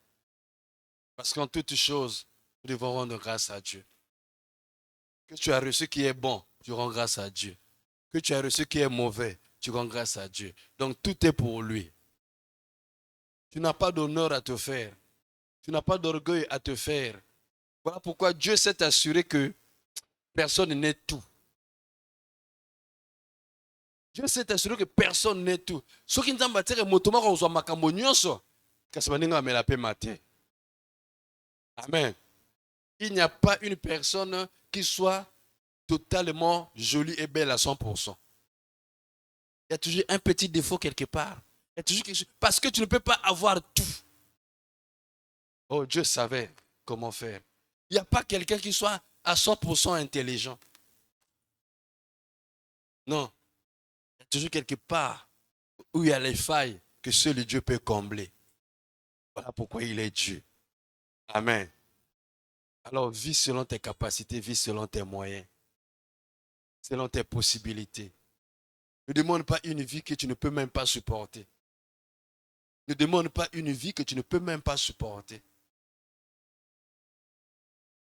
Parce qu'en toutes choses, nous devons rendre grâce à Dieu. Que tu as reçu qui est bon, tu rends grâce à Dieu. Que tu as reçu qui est mauvais, tu rends grâce à Dieu. Donc tout est pour lui. Tu n'as pas d'honneur à te faire. Tu n'as pas d'orgueil à te faire. Voilà pourquoi Dieu s'est assuré que personne n'est tout. Dieu s'est assuré que personne n'est tout. Ce qui nous a dit que motoma ko zwa makambo nyonso kasi baninga amela pe matin. Amen. Il n'y a pas une personne qui soit totalement jolie et belle à 100%. Il y a toujours un petit défaut quelque part. Il y a toujours quelque chose. Parce que tu ne peux pas avoir tout. Oh, Dieu savait comment faire. Il n'y a pas quelqu'un qui soit à 100% intelligent. Non. Il y a toujours quelque part où il y a les failles que seul Dieu peut combler. Voilà pourquoi il est Dieu. Amen. Alors, vis selon tes capacités, vis selon tes moyens, selon tes possibilités. Ne demande pas une vie que tu ne peux même pas supporter. Ne demande pas une vie que tu ne peux même pas supporter.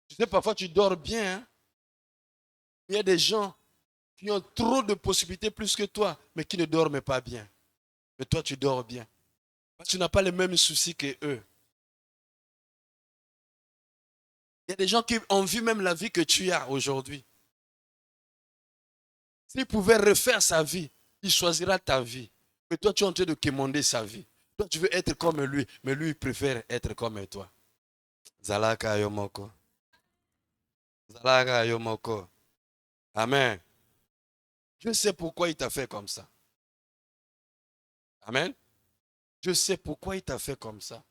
Tu sais, parfois tu dors bien. Hein? Il y a des gens qui ont trop de possibilités plus que toi, mais qui ne dorment pas bien. Mais toi, tu dors bien. Parce que tu n'as pas les mêmes soucis que eux. Il y a des gens qui envient même la vie que tu as aujourd'hui. S'il pouvait refaire sa vie, il choisira ta vie. Mais toi, tu es en train de quémander sa vie. Toi, tu veux être comme lui, mais lui, il préfère être comme toi. Zalaka Yomoko. Zalaka Yomoko. Amen. Je sais pourquoi il t'a fait comme ça. Amen. Je sais pourquoi il t'a fait comme ça.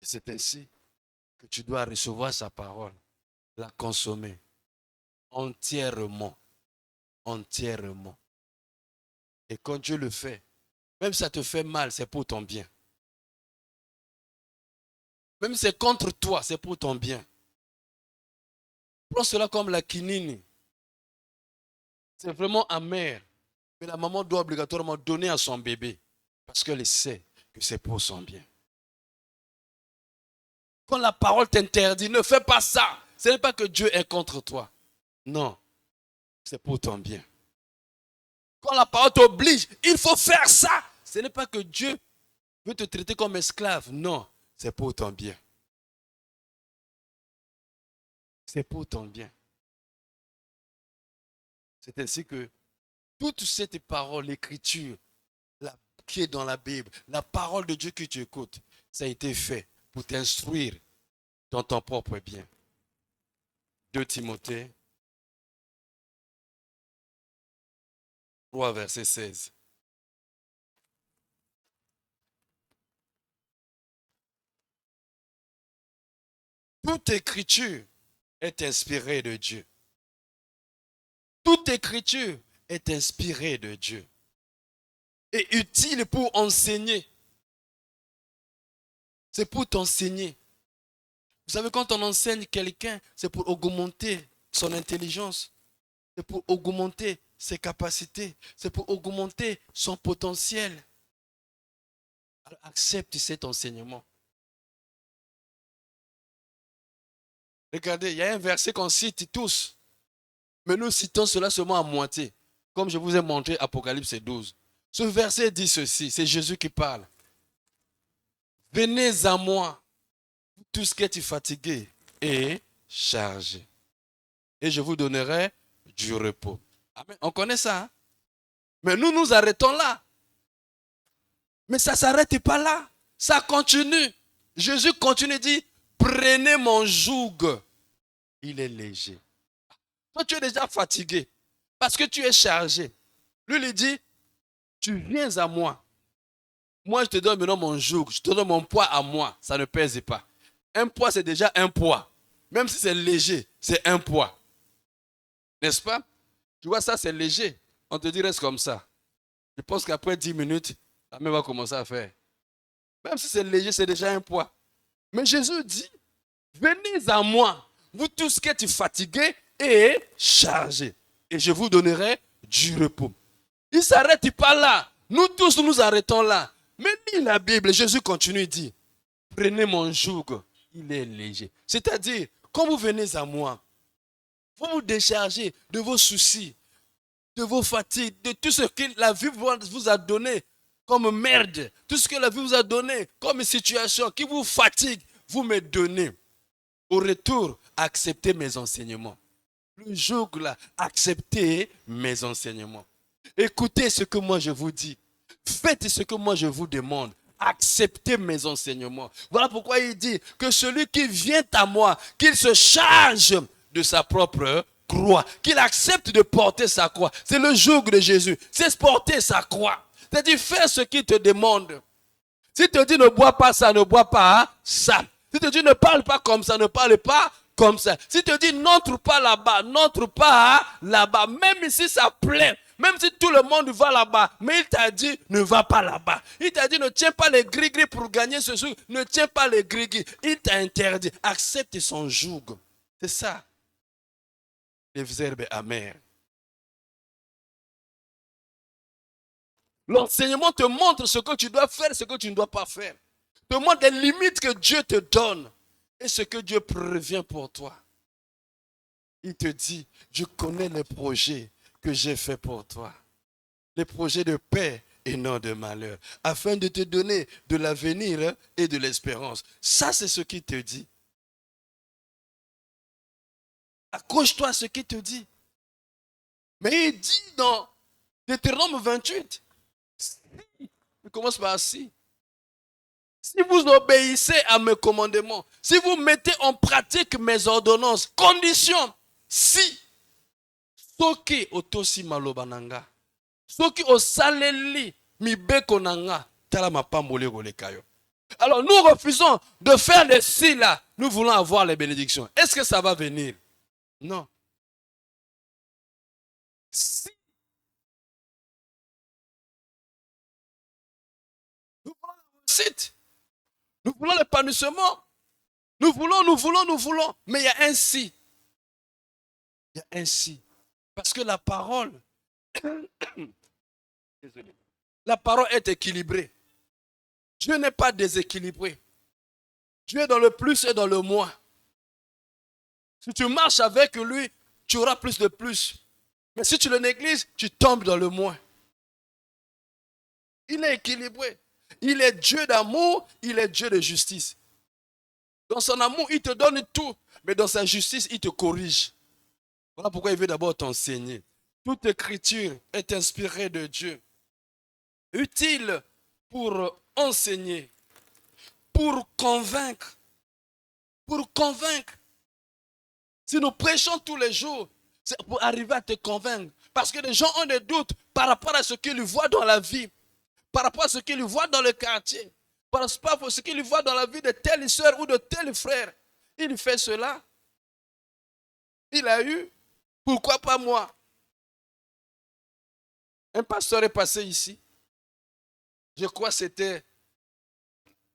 C'est ainsi que tu dois recevoir sa parole, la consommer entièrement. Entièrement. Et quand Dieu le fait, même si ça te fait mal, c'est pour ton bien. Même si c'est contre toi, c'est pour ton bien. Prends cela comme la quinine. C'est vraiment amer. Mais la maman doit obligatoirement donner à son bébé. Parce qu'elle sait que c'est pour son bien. Quand la parole t'interdit, ne fais pas ça. Ce n'est pas que Dieu est contre toi. Non. C'est pour ton bien. Quand la parole t'oblige, il faut faire ça. Ce n'est pas que Dieu veut te traiter comme esclave. Non. C'est pour ton bien. C'est pour ton bien. C'est ainsi que toute cette parole, l'écriture, qui est dans la Bible, la parole de Dieu que tu écoutes, ça a été fait pour t'instruire dans ton propre bien. 2 Timothée 3, verset 16. Toute écriture est inspirée de Dieu. Toute écriture est inspirée de Dieu et utile pour enseigner. C'est pour t'enseigner. Vous savez, quand on enseigne quelqu'un, c'est pour augmenter son intelligence, c'est pour augmenter ses capacités, c'est pour augmenter son potentiel. Alors, accepte cet enseignement. Regardez, il y a un verset qu'on cite tous, mais nous citons cela seulement à moitié, comme je vous ai montré Apocalypse 12. Ce verset dit ceci, c'est Jésus qui parle. Venez à moi, tout ce qui est fatigué et chargé, et je vous donnerai du repos. Amen. On connaît ça, hein? Mais nous nous arrêtons là. Mais ça ne s'arrête pas là. Ça continue. Jésus continue et dit, prenez mon joug. Il est léger. Toi, tu es déjà fatigué parce que tu es chargé. Lui, il dit, tu viens à moi. Moi, je te donne maintenant mon joug. Je te donne mon poids à moi. Ça ne pèse pas. Un poids, c'est déjà un poids. Même si c'est léger, c'est un poids. N'est-ce pas? Tu vois, ça, c'est léger. On te dit, reste comme ça. Je pense qu'après 10 minutes, la main va commencer à faire. Même si c'est léger, c'est déjà un poids. Mais Jésus dit, venez à moi, vous tous qui êtes fatigués et chargés, et je vous donnerai du repos. Il ne s'arrête pas là. Nous tous, nous arrêtons là. Mais lis la Bible, Jésus continue, il dit, prenez mon joug, il est léger. C'est-à-dire, quand vous venez à moi, vous vous déchargez de vos soucis, de vos fatigues, de tout ce que la vie vous a donné comme merde, tout ce que la vie vous a donné comme situation qui vous fatigue, vous me donnez. Au retour, acceptez mes enseignements. Le jour là, acceptez mes enseignements. Écoutez ce que moi je vous dis. Faites ce que moi je vous demande. Acceptez mes enseignements. Voilà pourquoi il dit que celui qui vient à moi, qu'il se charge de sa propre croix, qu'il accepte de porter sa croix. C'est le joug de Jésus. C'est porter sa croix. C'est-à-dire faire ce qu'il te demande. S'il te dit ne bois pas ça, ne bois pas ça. S'il te dit ne parle pas comme ça, ne parle pas comme ça. S'il te dit n'entre pas là-bas, n'entre pas là-bas. Même si ça plaît, même si tout le monde va là-bas, mais il t'a dit ne va pas là-bas. Il t'a dit ne tiens pas les gris-gris pour gagner ce jour. Ne tiens pas les gris-gris. Il t'a interdit. Accepte son joug. C'est ça. Les herbes amères. L'enseignement te montre ce que tu dois faire, ce que tu ne dois pas faire. Te montre les limites que Dieu te donne et ce que Dieu prévient pour toi. Il te dit, je connais les projets que j'ai faits pour toi. Les projets de paix et non de malheur, afin de te donner de l'avenir et de l'espérance. Ça, c'est ce qu'il te dit. Accroche-toi à ce qu'il te dit. Mais il dit dans Deutéronome 28, il commence par si. Si vous obéissez à mes commandements, si vous mettez en pratique mes ordonnances, condition, si, soki otosi maloba nanga, soki osaleli mibeko nanga, tala mapambole kolekayo. Alors nous refusons de faire les si là, nous voulons avoir les bénédictions. Est-ce que ça va venir? Non. Si nous voulons la réussite, nous voulons l'épanouissement, nous voulons, mais il y a un si. Il y a un si. Parce que la parole, désolé, la parole est équilibrée. Dieu n'est pas déséquilibré. Dieu est dans le plus et dans le moins. Si tu marches avec lui, tu auras plus de plus. Mais si tu le négliges, tu tombes dans le moins. Il est équilibré. Il est Dieu d'amour, il est Dieu de justice. Dans son amour, il te donne tout. Mais dans sa justice, il te corrige. Voilà pourquoi il veut d'abord t'enseigner. Toute écriture est inspirée de Dieu. Utile pour enseigner, pour convaincre. Pour convaincre. Si nous prêchons tous les jours, c'est pour arriver à te convaincre. Parce que les gens ont des doutes par rapport à ce qu'ils voient dans la vie, par rapport à ce qu'ils voient dans le quartier, par rapport à ce qu'ils voient dans la vie de telle soeur ou de tel frère. Il fait cela. Il a eu. Pourquoi pas moi? Un pasteur est passé ici. Je crois que c'était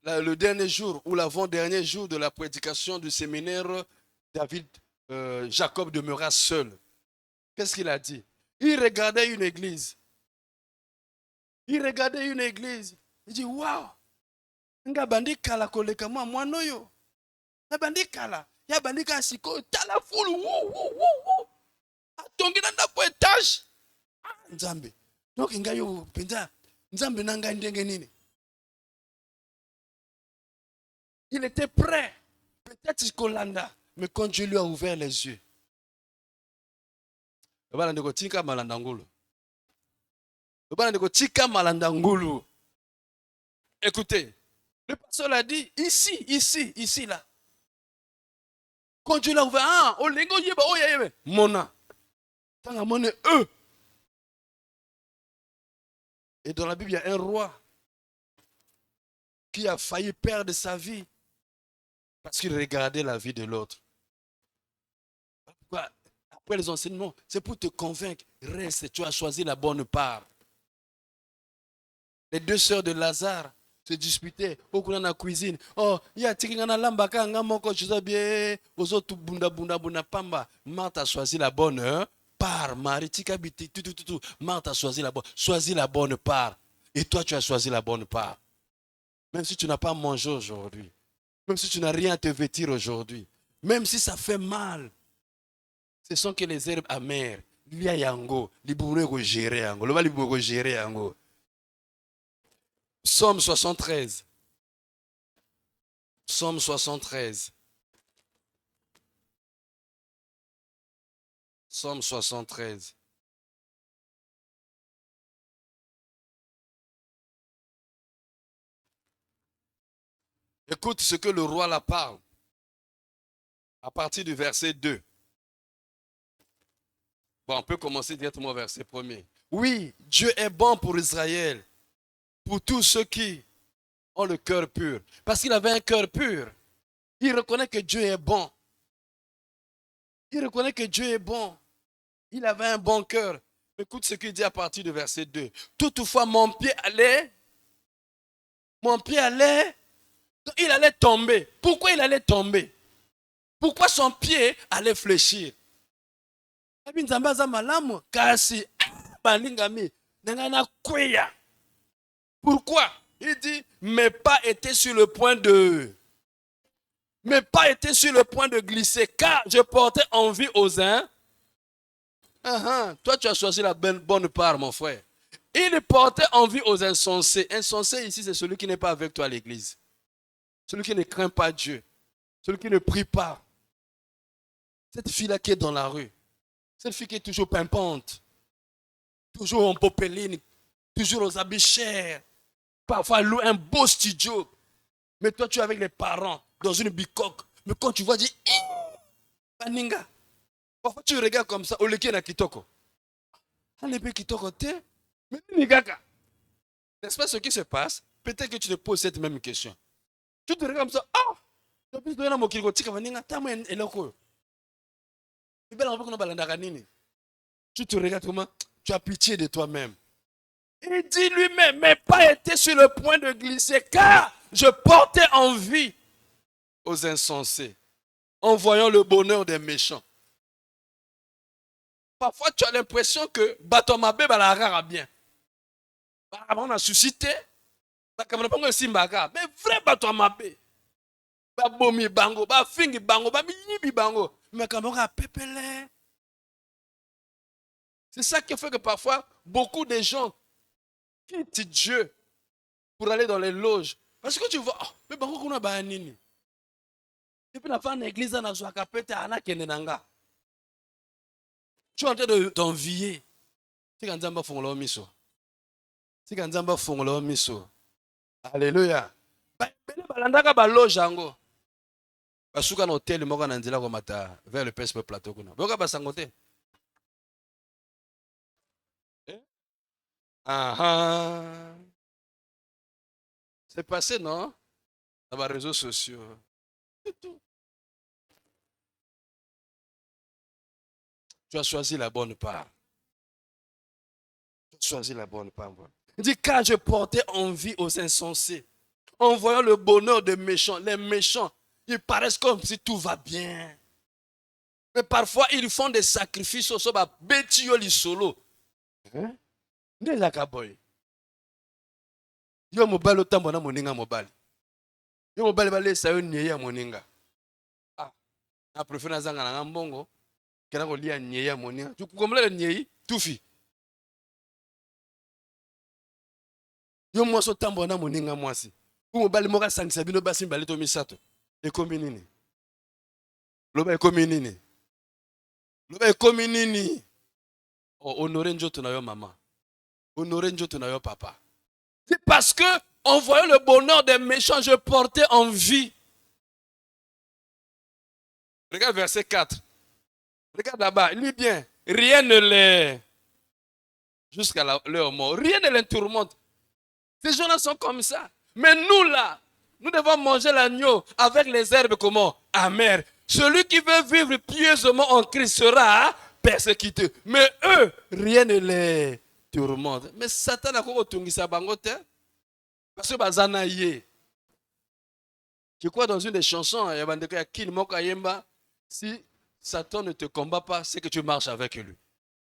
le dernier jour ou l'avant-dernier jour de la prédication du séminaire. David Jacob demeura seul. Qu'est-ce qu'il a dit? Il regardait une église. Il regardait une église. Il dit, waouh! Nga bandi kala koleka moi noyo. Nga bandi kala. Ya bandi kala siko tala fulu. Atongi nanda po étage. Nzambe. Donc nga yo penza. Nzambe nanga ndenge nini. Il était prêt. Peut-être Kolanda. Mais quand Dieu lui a ouvert les yeux. Écoutez, le pasteur l'a dit, ici, là. Quand Dieu l'a ouvert, Mona. Eux. Et dans la Bible, il y a un roi qui a failli perdre sa vie parce qu'il regardait la vie de l'autre. Après les enseignements, c'est pour te convaincre. Reste, tu as choisi la bonne part. Les deux sœurs de Lazare se disputaient au coin de la cuisine. Oh, il y a Tiringana Lambaka, Ngamoko, Josabie, aux autres bunda pamba. Marthe a choisi la bonne part. Marie, Tikabiti, tout. Marthe a choisi la bonne. Choisis la bonne part. Et toi, tu as choisi la bonne part. Même si tu n'as pas mangé aujourd'hui. Même si tu n'as rien à te vêtir aujourd'hui. Même si ça fait mal. Ce sont que les herbes amères. Il y a yango. Libourego gérer yango. Le va libourego gérer yango. Psaume 73. Psaume 73. Psaume 73. Écoute ce que le roi la parle. À partir du verset 2. Bon, on peut commencer directement au verset 1er. Oui, Dieu est bon pour Israël, pour tous ceux qui ont le cœur pur. Parce qu'il avait un cœur pur. Il reconnaît que Dieu est bon. Il reconnaît que Dieu est bon. Il avait un bon cœur. Écoute ce qu'il dit à partir du verset 2. Toutefois, mon pied allait, il allait tomber. Pourquoi il allait tomber? Pourquoi son pied allait fléchir? Pourquoi? Il dit, mes pas étaient sur le point de... Mes pas étaient sur le point de glisser, car je portais envie aux uns. Toi, tu as choisi la bonne part, mon frère. Il portait envie aux insensés. Insensé ici, c'est celui qui n'est pas avec toi à l'église. Celui qui ne craint pas Dieu. Celui qui ne prie pas. Cette fille-là qui est dans la rue. Cette fille qui est toujours pimpante. Toujours en popeline. Toujours aux habits chers. Parfois, loue un beau studio. Mais toi, tu es avec les parents dans une bicoque. Mais quand tu vois, tu dis, Paninga. Parfois, tu regardes comme ça. Oleke na kitoko. Alepe kitoko te. Mais nigaka. N'est-ce pas ce qui se passe? Peut-être que tu te poses cette même question. Tu te regardes comme ça. Ah! Tu te regardes comment? Tu as pitié de toi-même. Il dit lui-même, mes pas étaient sur le point de glisser, car je portais envie aux insensés, en voyant le bonheur des méchants. Parfois, tu as l'impression que Batomabé balarara bien. On a suscité, mais vrai Batomabé. Babomi bango, bafingi bango, babiyibi bango. Mais quand on a pépélé. C'est ça qui fait que parfois, beaucoup de gens quittent Dieu pour aller dans les loges. Parce que tu vois, mais bango kuna banini. Et puis la femme de l'église, elle a joué à capete, elle a kenenanga. Tu es en train de t'envier. C'est quand Nzamba fongolo miso. C'est quand Nzamba fongolo miso. Alléluia. Bele balandaka baloge yango. Basuka na hôtel moko na nzela komata vers le PSP plateau kuna. Boka basango te. Ah. C'est passé, non? Dans les réseaux sociaux. C'est tout. Tu as choisi la bonne part. Tu as choisi la bonne part. Il dit, car je portais envie aux insensés, en voyant le bonheur des méchants. Les méchants, ils paraissent comme si tout va bien. Mais parfois, ils font des sacrifices au sol, betio li solo. Hein? Ndezaka boy. Yo mobile otambo na moninga mobile. Yo mobile balesa yo nyeye ya moninga. Ah, na préfère nazanga na mbongo. Kena ko lia nyeye ya moninga. Tu comprends le nyeye? Tufi. Yo mwasi otambo na moninga mwasi. Ku mobile moka sangisa bino basi mbali to misato. Ekomi nini? Loba ekomi nini? Loba ekomi nini? Oh, honorer njoto na yo mama. Honorer njoto na yo papa. C'est parce que, en voyant le bonheur des méchants, je portais envie. Regarde verset 4. Regarde là-bas, lis bien. Rien ne les... Jusqu'à leur mort. Rien ne les tourmente. Ces gens-là sont comme ça. Mais nous là, nous devons manger l'agneau avec les herbes comment? Amères. Celui qui veut vivre pieusement en Christ sera persécuté. Mais eux, rien ne les tourmente. Mais Satan a quoi tungisa bangote? Parce que bazana yé. Je crois dans une des chansons, il y a un Kin Mokayemba, si Satan ne te combat pas, c'est que tu marches avec lui.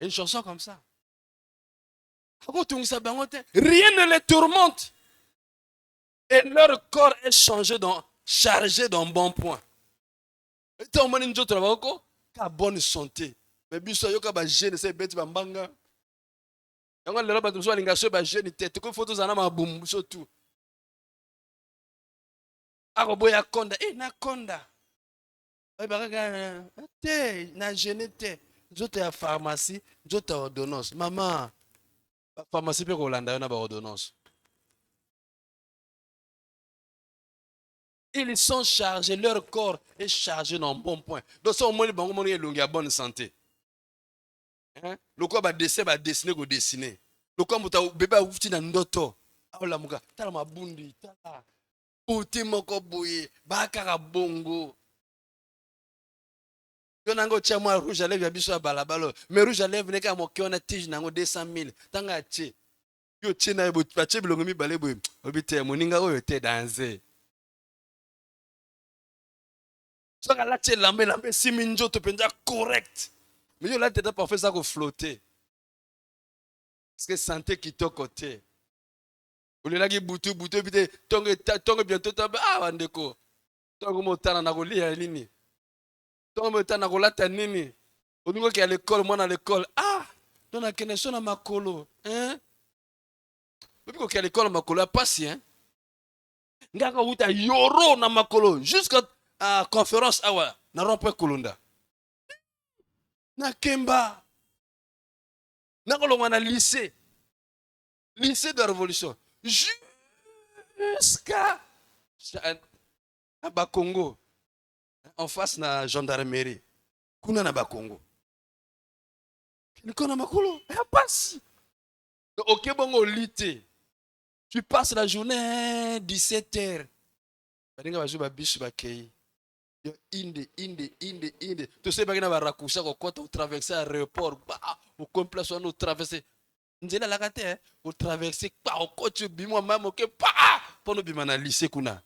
Une chanson comme ça. Rien ne les tourmente. Et leur corps est chargé d'un bon point. Et tu as bonne santé. Mais biso yoka ba jeune c'est bête bambanga. Yango lelo ba tuzo linga ba jeune tete ko photo zana mabumbu surtout. Akoboya konda na konda. Te na jeune te. Nzoto ya pharmacie, nzoto ya ordonnance. Maman, la pharmacie pe ko landa na ba ordonnance. Ils sont chargés, leur corps est chargé d'un bon point. Donc, ça, au moins, ils ont bonne santé. Hein? Le corps va dessiner, va dessiner. Le corps va bébé oufti na ndoto. Aola muka, tala mabundi, tala. Pouti moko boye, bakara bongo. Yo nango tia moi rouge à lèvres ya biso ya balabalo. Mais rouge à lèvres neka mo kiona tige nango 200 000. Tanga tie. Yo tie na bo tie bilongo mi balé boye. Obite moninga oyo te danser. So ka la tie lambe si minjoto penza correct. Mais yo là t'es pas fait ça ko flotter. Parce que santé qui to côté. Ou le lagi butu bite tongue bientôt tabe ah wandeko. Tongue motana na ko lia nini. Tongue motana ko lata nini. Oningo ki à l'école moi à l'école ah dona keneso na makolo hein. Biko ki à l'école makolo passe hein. Ngaka uta yoro na makolo jusqu'à conférence awa na rompe kolonda. Na kemba. Na kolonga na lycée de la révolution jusqu'à Bakongo en face na gendarmerie kuna na Bakongo kona makolo ya passe ok bongo lité tu passes la journée 17h baninga bajo ba bisu bakei inde tu sais bagina ba rakusha ko kota ou traverser aéroport ba au complexe on traverser nzela la kate au traverser pa au coach bimo mama ke pa pour nous bima na lycée kuna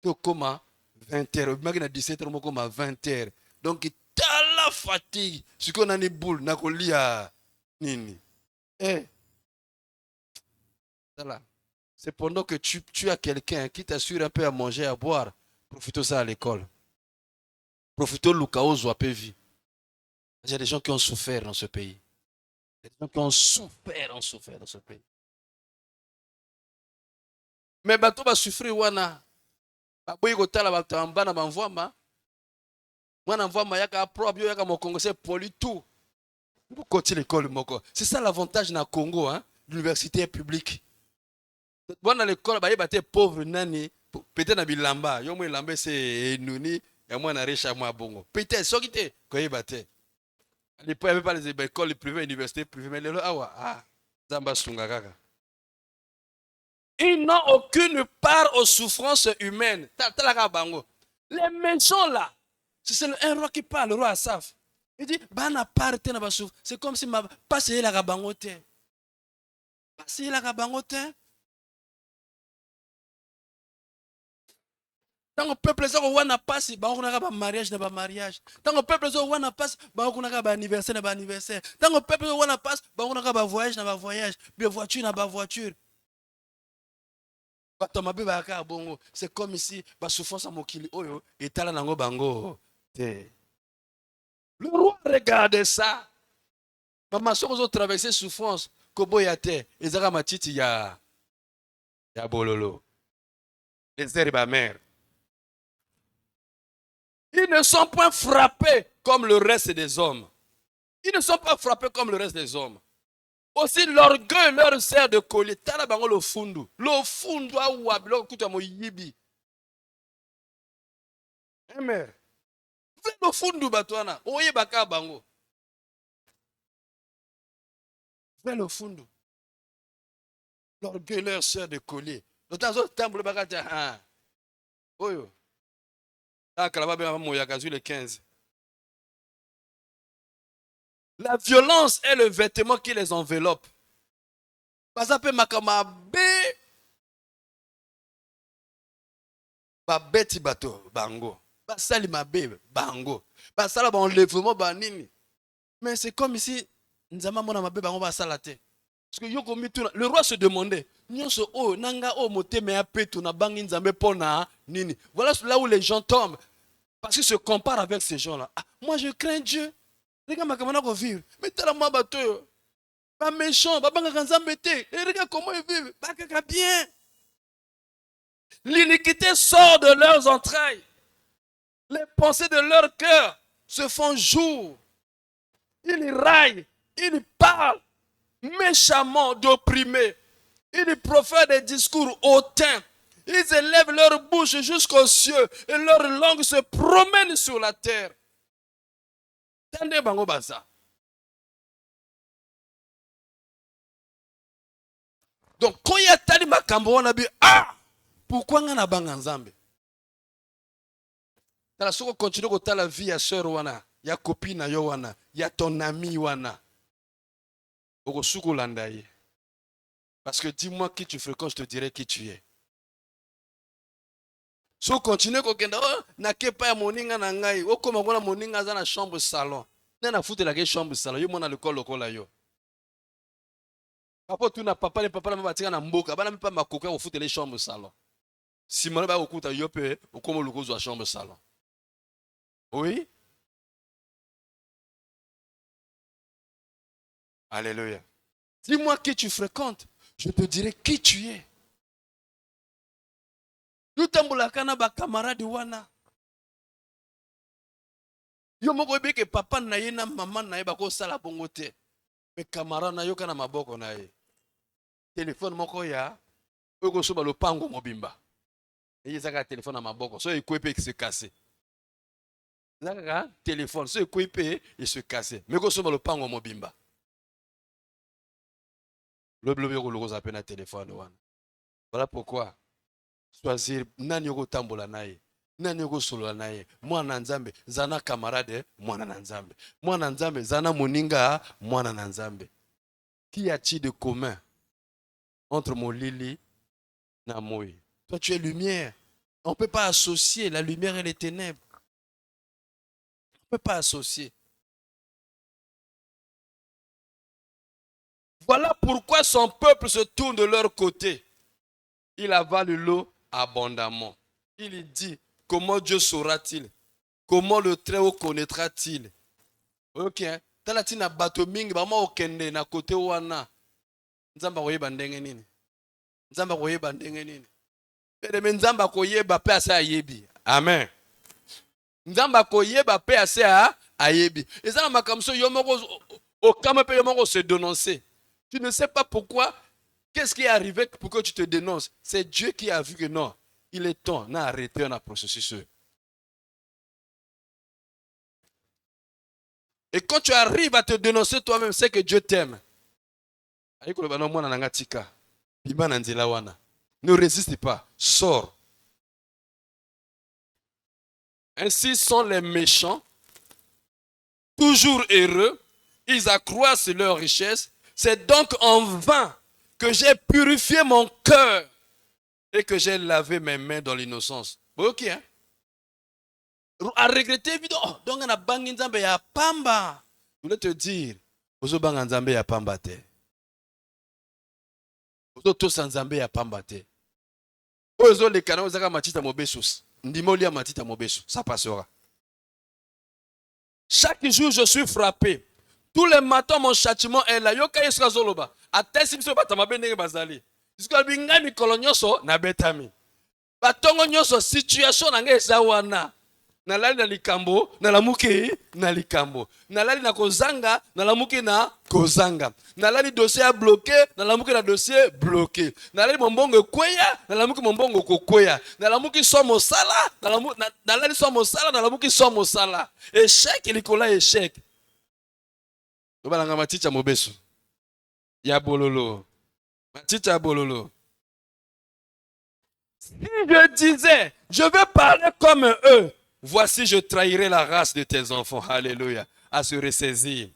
to koma 20h bagina 17h mo koma 20h donc tala fatigue ce qu'on a ni boule na ko lia nini voilà. C'est pendant que tu as quelqu'un qui t'assure un peu à manger, à boire. Profitez ça à l'école. Profitez le chaos ou à vie. Il y a des gens qui ont souffert dans ce pays. Il y a des gens qui ont souffert dans ce pays. Mais bateau va souffrir wana. Baboyi kotala bato ya bana bamvwama. Mwana mvwama yaka propre, yaka mokongo c'est poli tout. Vous continuez l'école moko. C'est ça l'avantage na Congo, hein, l'université publique. Bon dans l'école, bah il pauvre nani, peut-être na bilamba. Yo mo lamba c'est nuni, et moi na riche à moi bongo. Peut-être sorite quand il battait. À l'époque, il n'y avait pas les écoles privées, universités privées, mais le ah, Zamba Sungagaka. Ils n'ont aucune part aux souffrances humaines. Les maisons là, c'est un roi qui parle, le roi Asaf. Il dit, c'est comme si ma passé la rabangote. Passé la rabangote. Tant que le peuple n'a pas si on a un mariage, n'a pas mariage. Tant que le peuple n'a pas on a un anniversaire, n'a pas anniversaire. Tant que le peuple n'a pas on a un voyage, n'a pas voyage. Bien voiture, n'a pas voiture. C'est comme ici, souffrance à Mokili, Oyo, et Talanango Bango. Le roi regarde ça. Maman, si on traversé souffrance, Kobo Yate, et Zara Matiti, ya Bololo. Les herbes amères. Ils ne sont pas frappés comme le reste des hommes. Ils ne sont pas frappés comme le reste des hommes. Aussi, l'orgueil leur sert de collier. Talabango le fundu. Le fundu a ouablo kuta mo yibi. Amen. Le fundu batwana. Oye baka bango. Vers le fundu. L'orgueil leur sert de collier. L'autre temple baka ta. Oyo. Ah, Kalaba Moyakazu le 15. La violence est le vêtement qui les enveloppe. Bazape makamabe. Babeti bato bango. Basali mabe bango. Basala ba enlèvement banini. Mais c'est comme ici nzama mona mabe bango basalate. Parce que yoko mituna le roi se demandait nyonso o nanga o moteme ya petu na bangi nzambe pona nini. Voilà là où les gens tombent parce qu'ils se comparent avec ces gens-là. Ah, moi je crains Dieu. Regarde ma camarade qu'on vit. Mais t'as la moi bateau. Pas méchant, pas banga nzambe te. Et regarde comment ils vivent. Pas kaka bien. L'iniquité sort de leurs entrailles. Les pensées de leur cœur se font jour. Ils raillent, ils parlent méchamment d'opprimés. Ils profèrent des discours hautains. Ils élèvent leur bouche jusqu'aux cieux et leur langue se promène sur la terre. Tendez bango basa. Donc quand il y a tali makambo on a dit ah pourquoi ngana banga nzambe. Tala soko continue ko tala vie ya sœur wana, ya copine yo wana, ya ton ami wana. Oko suko landaye. Parce que dis-moi qui tu fréquentes, je te dirai qui tu es. Si on continue ko kenda oh na kepa ya moninga na ngai, okoma kona moninga za na chambre salon. Na na foute la ke chambre salon, yo mona le lokola yo. Papa tu na papa le papa na batika na mboka, bana mpa makoko ya foute les chambre salon. Si mona ba okuta yo pe, okoma lokozo ya chambre salon. Oui? Alléluia. Dis-moi qui tu fréquentes, je te dirai qui tu es. Nous tambolaka na ba camarade wana. Yo moko yebe ke papa na ye na maman na ye bako sala bongo te. Mais camarade na yo kana maboko na ye. Téléphone moko ya oko soba lopango mobimba. Et yezaka téléphone na maboko. So ekwepe ki se casser. Zaka téléphone so ekwepe et se casser. Mais ko soba lopango mobimba. Le bleu ko lokoza pe na téléphone wana. Voilà pourquoi choisir nani yoko tambola naye. Nani yoko solo naye. Mwana nzambe zana camarade mwana nzambe. Mwana nzambe zana moninga mwana nzambe. Qu'y a-t-il de commun entre Molili et Moïse? Toi tu es lumière. On ne peut pas associer la lumière et les ténèbres. On ne peut pas associer. Voilà pourquoi son peuple se tourne de leur côté. Il avale l'eau abondamment. Il dit, comment Dieu saura-t-il? Comment le Très-Haut connaîtra-t-il? Ok. Talatina batoming bama okende na kote wana. Nzamba koyeba ndenge nini? Nzamba koyeba ndenge nini? Amen. Nzamba koyeba pe ase ayebi. Et ça makamso yomoko okama pe yomoko se dénoncer. Tu ne sais pas pourquoi. Qu'est-ce qui est arrivé pour que tu te dénonces? C'est Dieu qui a vu que non, il est temps d'arrêter un processus. Et quand tu arrives à te dénoncer toi-même, c'est que Dieu t'aime. Ne résiste pas, sors. Ainsi sont les méchants, toujours heureux, ils accroissent leur richesse. C'est donc en vain que j'ai purifié mon cœur et que j'ai lavé mes mains dans l'innocence. Ok, hein? À regretter, oh, donc on a bangé nzambe ya pamba. Je voulais te dire, ozo banga nzambe ya pamba te. Ozo to nzambe ya pamba te. Ozo le kana ozaka matita mobesus. Ndimoli ya matita mobesu, ça passera. Chaque jour je suis frappé. Tous les matins mon châtiment est là. Yoka yeska zoloba. Atesi biso batamabe ndenge bazali. Jusqu'à binga mikolo nyonso na betami. Batongo nyonso situation na ngeza wana. Nalali na likambo, nalamuki na likambo. Nalali na kozanga, nalamuki na kozanga. Nalali dossier a bloqué, nalamuki na dossier bloqué. Nalali mombongo kweya, nalamuki mombongo kokweya. Nalamuki so mosala, nalali so mosala, nalamuki so mosala. Échec ilikola échec. Obalanga maticha mobesu. Ya bololo. Maticha bololo. Si je disais, je veux parler comme eux. Voici, je trahirai la race de tes enfants. Alléluia. À se ressaisir.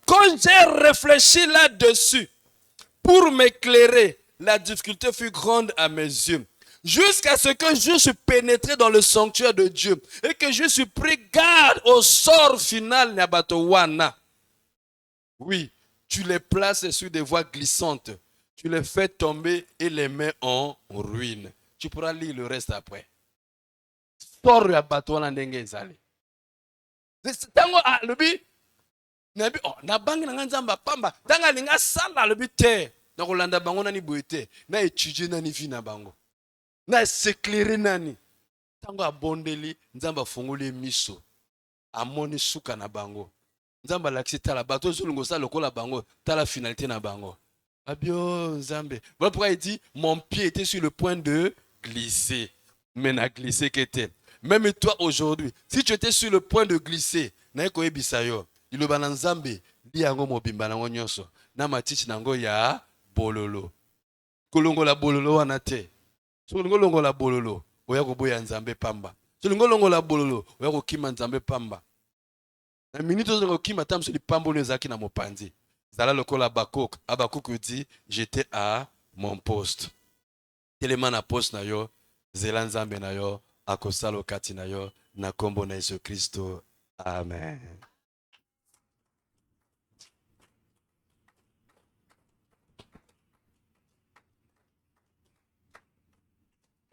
Quand j'ai réfléchi là-dessus, pour m'éclairer, la difficulté fut grande à mes yeux. Jusqu'à ce que je suis pénétré dans le sanctuaire de Dieu et que je suis pris garde au sort final Nabatowana. Oui, tu les places sur des voies glissantes. Tu les fais tomber et les mets en ruine. Tu pourras lire le reste après. Sors ya bato wana ndenge ezali. Tango alobi nabi oh na bangi na nzamba pamba tanga linga sala alobi te na kolanda bango nani boete na étudier nani vi na bango na s'éclairer nani tango abondeli nzamba fongoli miso amoni suka na bango nzamba lakisi tala bato zulungo sa lokola bango tala finalité na bango abio nzambe voilà pourquoi il dit mon pied était sur le point de glisser mais n'a glissé qu'était. Même toi aujourd'hui, si tu étais sur le point de glisser, na ko ebisayo, iloba na nzambe, li yango mobimba nango nyonso, na matich nango ya bololo. Kolongo la bololo wana te. So longo la bololo, oya ko boya nzambe pamba. So longo la bololo, oya ko kima nzambe pamba. Na minute zo kima tam so li pambo nezaki na mopanzi. Zala lokola Bakok, Abakok dit, j'étais à mon poste. Tellement na poste na yo, zela nzambe na yo. Akosalo kati na yo na kombo na Yesu Kristo. Amen.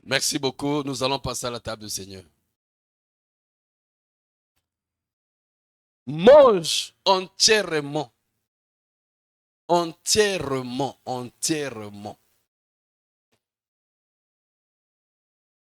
Merci beaucoup. Nous allons passer à la table du Seigneur. Mange entièrement. Entièrement. Entièrement.